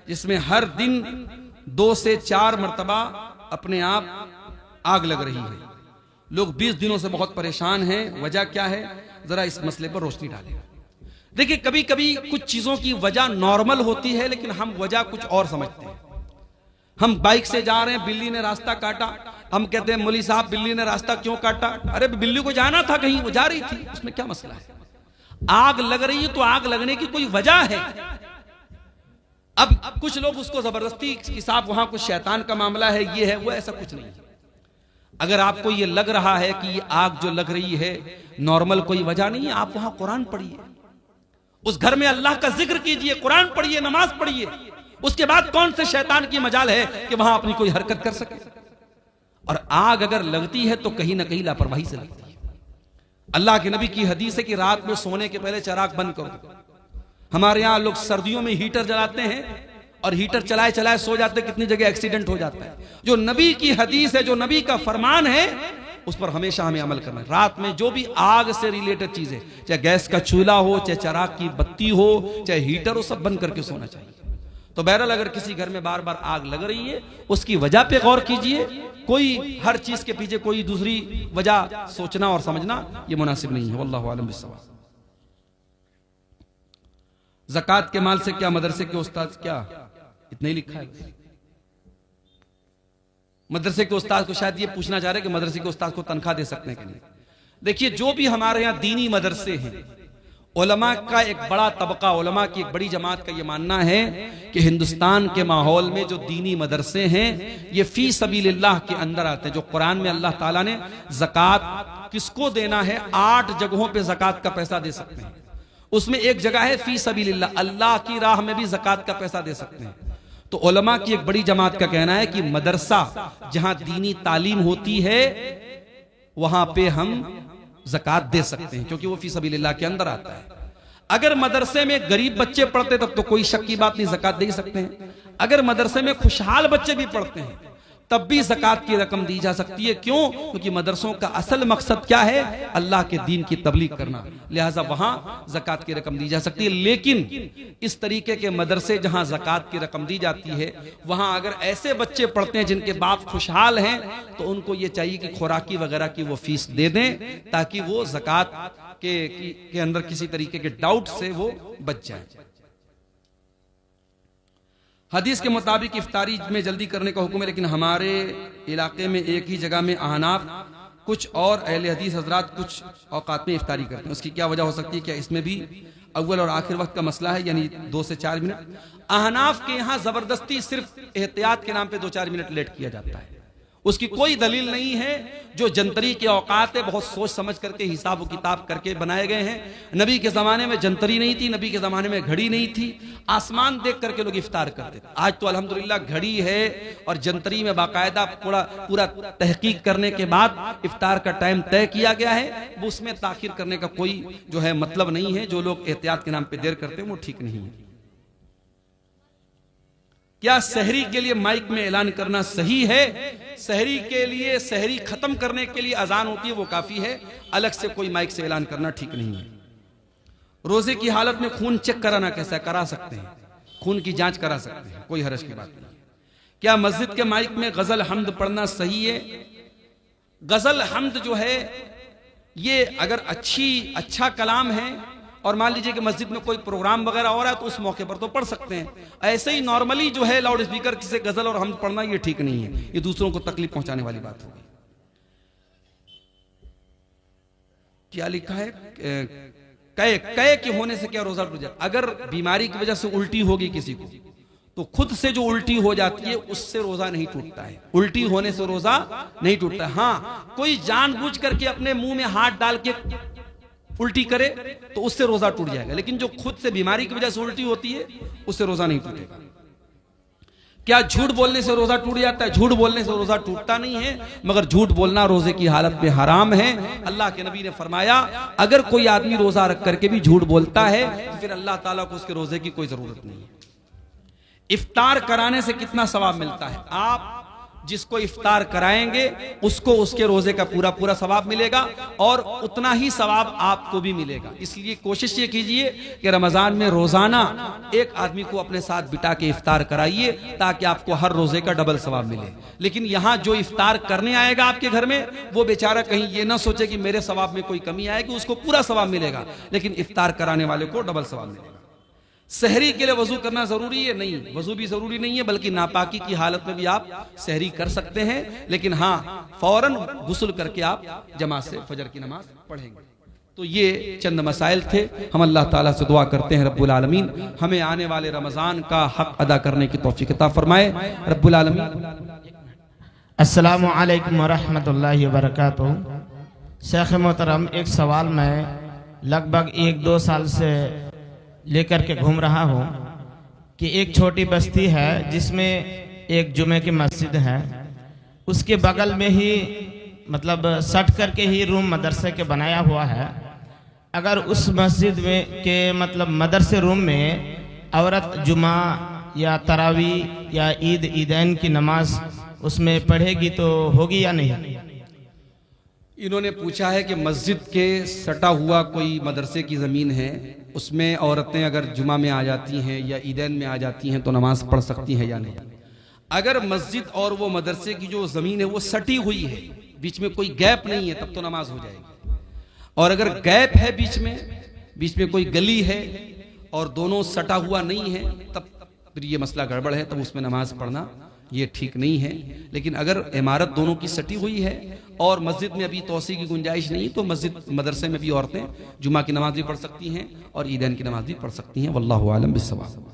जिसमें हर दिन 2 से 4 मरतबा अपने आप आग लग रही है। लोग 20 दिनों से बहुत परेशान हैं। वजह क्या है? जरा इस मसले पर रोशनी डालें। देखिए, कभी कभी कुछ चीजों की वजह नॉर्मल होती है, लेकिन हम वजह कुछ और समझते हैं। हम बाइक से जा रहे हैं, बिल्ली ने रास्ता काटा, हम कहते हैं मौलवी साहब बिल्ली ने रास्ता क्यों काटा? अरे बिल्ली को जाना था कहीं, वो जा रही थी, उसमें क्या मसला है? आग लग रही है तो आग लगने की कोई वजह है। अब कुछ लोग उसको जबरदस्ती कि साहब वहां कुछ शैतान का मामला है, ये है वो, ऐसा कुछ नहीं है। अगर आपको ये लग रहा है कि ये आग जो लग रही है नॉर्मल कोई वजह नहीं है, आप वहां कुरान पढ़िए, उस घर में अल्लाह का जिक्र कीजिए, कुरान पढ़िए, नमाज पढ़िए। उसके बाद कौन से शैतान की मजाल है कि वहां अपनी कोई हरकत कर सके? और आग अगर लगती है तो कहीं ना कहीं लापरवाही से लगती है। अल्लाह के नबी की हदीस है कि रात में सोने के पहले चिराग बंद करो। हमारे यहां लोग सर्दियों में हीटर जलाते हैं और हीटर चलाए चलाए सो जाते हैं, कितनी जगह एक्सीडेंट हो जाता है। जो नबी की हदीस है, जो नबी का फरमान है, उस पर हमेशा हमें अमल करना है। रात में जो भी आग से रिलेटेड चीजें, चाहे गैस का चूल्हा हो, चाहे चिराग की बत्ती हो, चाहे हीटर हो, सब बंद करके सोना चाहिए। तो बहरहाल अगर किसी घर में बार बार आग लग रही है, उसकी वजह पे गौर कीजिए। कोई हर चीज के पीछे कोई दूसरी वजह सोचना और समझना ये मुनासिब नहीं है। वल्लाहु आलम बिस्सवाब। ज़कात के माल से क्या मदरसे के उस्ताद, क्या इतना ही लिखा है? मदरसे के उस्ताद को शायद ये पूछना चाह रहे कि मदरसे के उस्ताद को तनख्वाह दे सकते हैं कि नहीं। देखिए, जो भी हमारे यहाँ दीनी मदरसे हैं, उलमा का एक बड़ा तबका, उलमा की एक बड़ी जमात का ये मानना है कि हिंदुस्तान के माहौल में जो दीनी मदरसे हैं ये फी सबीलिल्लाह के अंदर आते हैं। जो कुरान में अल्लाह ताला ने ज़कात किसको देना है, 8 जगहों पे ज़कात का पैसा दे सकते हैं। उसमें एक जगह है फी सबीलिल्लाह, अल्लाह की राह में भी ज़कात का पैसा दे सकते हैं। तो उलमा की एक बड़ी जमात का कहना है कि मदरसा जहां दीनी तालीम होती है वहां पे हम ज़कात दे सकते हैं, क्योंकि वो फी सबीलिल्लाह के अंदर आता है। अगर मदरसे में गरीब बच्चे पढ़ते तब तो कोई शक की बात नहीं, ज़कात दे सकते हैं। अगर मदरसे में खुशहाल बच्चे भी पढ़ते हैं तब भी ज़कात की रकम दी जा सकती है। क्यों? क्योंकि मदरसों का असल मकसद क्या है? अल्लाह के दीन की तबलीग करना, लिहाजा वहां ज़कात की रकम दी जा सकती है। लेकिन इस तरीके के मदरसे जहां ज़कात की रकम दी जाती है, वहां अगर ऐसे बच्चे पढ़ते हैं जिनके बाप खुशहाल हैं, तो उनको ये चाहिए कि खुराकी वगैरह की वो फीस दे दें, ताकि वो ज़कात के अंदर किसी तरीके के डाउट से वो बच जाए। हदीस के मुताबिक इफ्तारी में जल्दी करने का हुक्म है, लेकिन हमारे इलाके में एक ही जगह में अहनाफ कुछ और अहले हदीस हजरात कुछ औकात में इफ्तारी करते हैं। उसकी क्या वजह हो सकती है? क्या इसमें भी अव्वल और आखिर वक्त का मसला है, यानी 2 से 4 मिनट? अहनाफ के यहाँ जबरदस्ती सिर्फ एहतियात के नाम पे 2-4 मिनट लेट किया जाता है। उसकी कोई दलील नहीं है। जो जंतरी के औकात है बहुत सोच समझ करके, हिसाब व किताब करके बनाए गए हैं। नबी के जमाने में जंतरी नहीं थी, नबी के जमाने में घड़ी नहीं थी, आसमान देख करके लोग इफ्तार करते थे। आज तो अल्हम्दुलिल्लाह घड़ी है और जंतरी में बाकायदा पूरा तहकीक करने के बाद इफ्तार का टाइम तय किया गया है। वो उसमें ताखिर करने का कोई जो है मतलब नहीं है। जो लोग एहतियात के नाम पे देर करते हैं वो ठीक नहीं है। क्या सहरी के लिए माइक में ऐलान करना सही है? सहरी के लिए, सहरी खत्म करने के लिए अजान होती है, वो काफी है, अलग से कोई माइक से ऐलान करना ठीक नहीं है। रोजे की हालत में खून चेक कराना कैसा है? करा सकते हैं, खून की जांच करा सकते हैं, कोई हरज की बात नहीं। क्या मस्जिद के माइक में गजल हमद पढ़ना सही है? गजल हमद जो है ये अगर अच्छा कलाम है और मान लीजिए कि मस्जिद में कोई प्रोग्राम वगैरह हो रहा है तो उस मौके पर तो पढ़ सकते हैं। ऐसे ही नॉर्मली जो है लाउड स्पीकर से गजल और हमद पढ़ना ये ठीक नहीं है, ये दूसरों को तकलीफ पहुंचाने वाली बात होगी। क्या लिखा है? कय के होने से क्या रोजा टूट जाए? अगर बीमारी की वजह से उल्टी होगी किसी को तो खुद से जो उल्टी हो जाती है उससे रोजा नहीं टूटता है, उल्टी होने से रोजा नहीं टूटता है। हाँ, कोई जानबूझ करके अपने मुंह में हाथ डाल के उल्टी करे तो उससे रोजा टूट जाएगा, लेकिन जो खुद से बीमारी की वजह से उल्टी होती है उससे रोजा नहीं टूटेगा। क्या झूठ बोलने से रोजा टूट जाता है? झूठ बोलने से रोजा टूटता नहीं है, मगर झूठ बोलना रोजे की हालत में हराम है। अल्लाह के नबी ने फरमाया अगर कोई आदमी रोजा रख करके भी झूठ बोलता है तो फिर अल्लाह ताला को उसके रोजे की कोई जरूरत नहीं है। इफ्तार कराने से कितना सवाब मिलता है? आप जिसको इफ्तार कराएंगे उसको उसके रोजे का पूरा पूरा सवाब मिलेगा और उतना ही सवाब आपको भी मिलेगा। इसलिए कोशिश ये कीजिए कि रमजान में रोजाना एक आदमी को अपने साथ बिठा के इफ्तार कराइए ताकि आपको हर रोजे का डबल सवाब मिले। लेकिन यहाँ जो इफ्तार करने आएगा आपके घर में वो बेचारा कहीं ये ना सोचे कि मेरे सवाब में कोई कमी आएगी, उसको पूरा सवाब मिलेगा, लेकिन इफ्तार कराने वाले को डबल सवाब मिलेगा। सहरी के लिए वजू करना जरूरी है? नहीं, वजू भी जरूरी नहीं है, बल्कि नापाकी की हालत में भी आप सहरी कर सकते हैं, लेकिन हाँ फौरन गुस्ल करके आप जमात से फजर की नमाज पढ़ेंगे। तो ये चंद मसाइल थे। हम अल्लाह ताला से दुआ करते हैं रब्बुल आलमीन हमें आने वाले रमजान का हक अदा करने की तौफीक अता फरमाए। रब्बुल आलमीन। अस्सलामु अलैकुम वरहमतुल्लाहि वबरकातुहू। शेख मोहतरम, एक सवाल मैं लगभग 1-2 साल से लेकर के घूम रहा हूँ कि एक छोटी बस्ती है जिसमें एक जुमे की मस्जिद है, उसके बगल में ही मतलब सट करके ही रूम मदरसे के बनाया हुआ है। अगर उस मस्जिद में के मतलब मदरसे रूम में औरत जुमा या तरावी या ईदैन की नमाज उसमें पढ़ेगी तो होगी या नहीं? इन्होंने पूछा है कि मस्जिद के सटा हुआ कोई मदरसे की ज़मीन है, उसमें औरतें अगर जुमा में आ जाती हैं या ईदैन में आ जाती हैं तो नमाज पढ़ सकती हैं या नहीं। अगर मस्जिद और वो मदरसे की जो ज़मीन है वो सटी हुई है, बीच में कोई गैप नहीं है, तब तो नमाज हो जाएगी। और अगर गैप है बीच में कोई गली है और दोनों सटा हुआ नहीं है, तब फिर ये मसला गड़बड़ है, तब उसमें नमाज पढ़ना ये ठीक नहीं है। लेकिन अगर इमारत दोनों की सटी हुई है और मस्जिद में अभी तौसी की गुंजाइश नहीं तो मस्जिद मदरसे में भी औरतें जुमा की नमाज भी पढ़ सकती हैं और ईदैन की नमाज भी पढ़ सकती हैं। वल्लाहु आलम बिस्सवाब।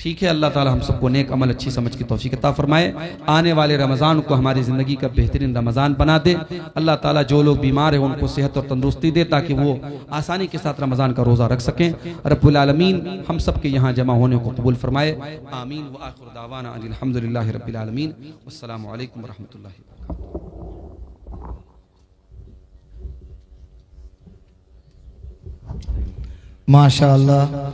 ठीक है, अल्लाह ताला हम सबको नेक अमल अच्छी समझ की तौफीक अता फरमाए। आने वाले रमज़ान को हमारी ज़िंदगी का बेहतरीन रमज़ान बना दे। अल्लाह ताला जो लोग बीमार हैं उनको सेहत और तंदुरुस्ती दे ताकि वो आसानी के साथ रमज़ान का रोज़ा रख सकें। रब्बुल आलमीन हम सब के यहाँ जमा होने को कबूल फरमाए। आमीन व आखिर दावाना अनिल हम्दुलिल्लाहि रब्बिल आलमीन। अस्सलामु अलैकुम व रहमतुल्लाहि व बरकातुहू। माशाअल्लाह।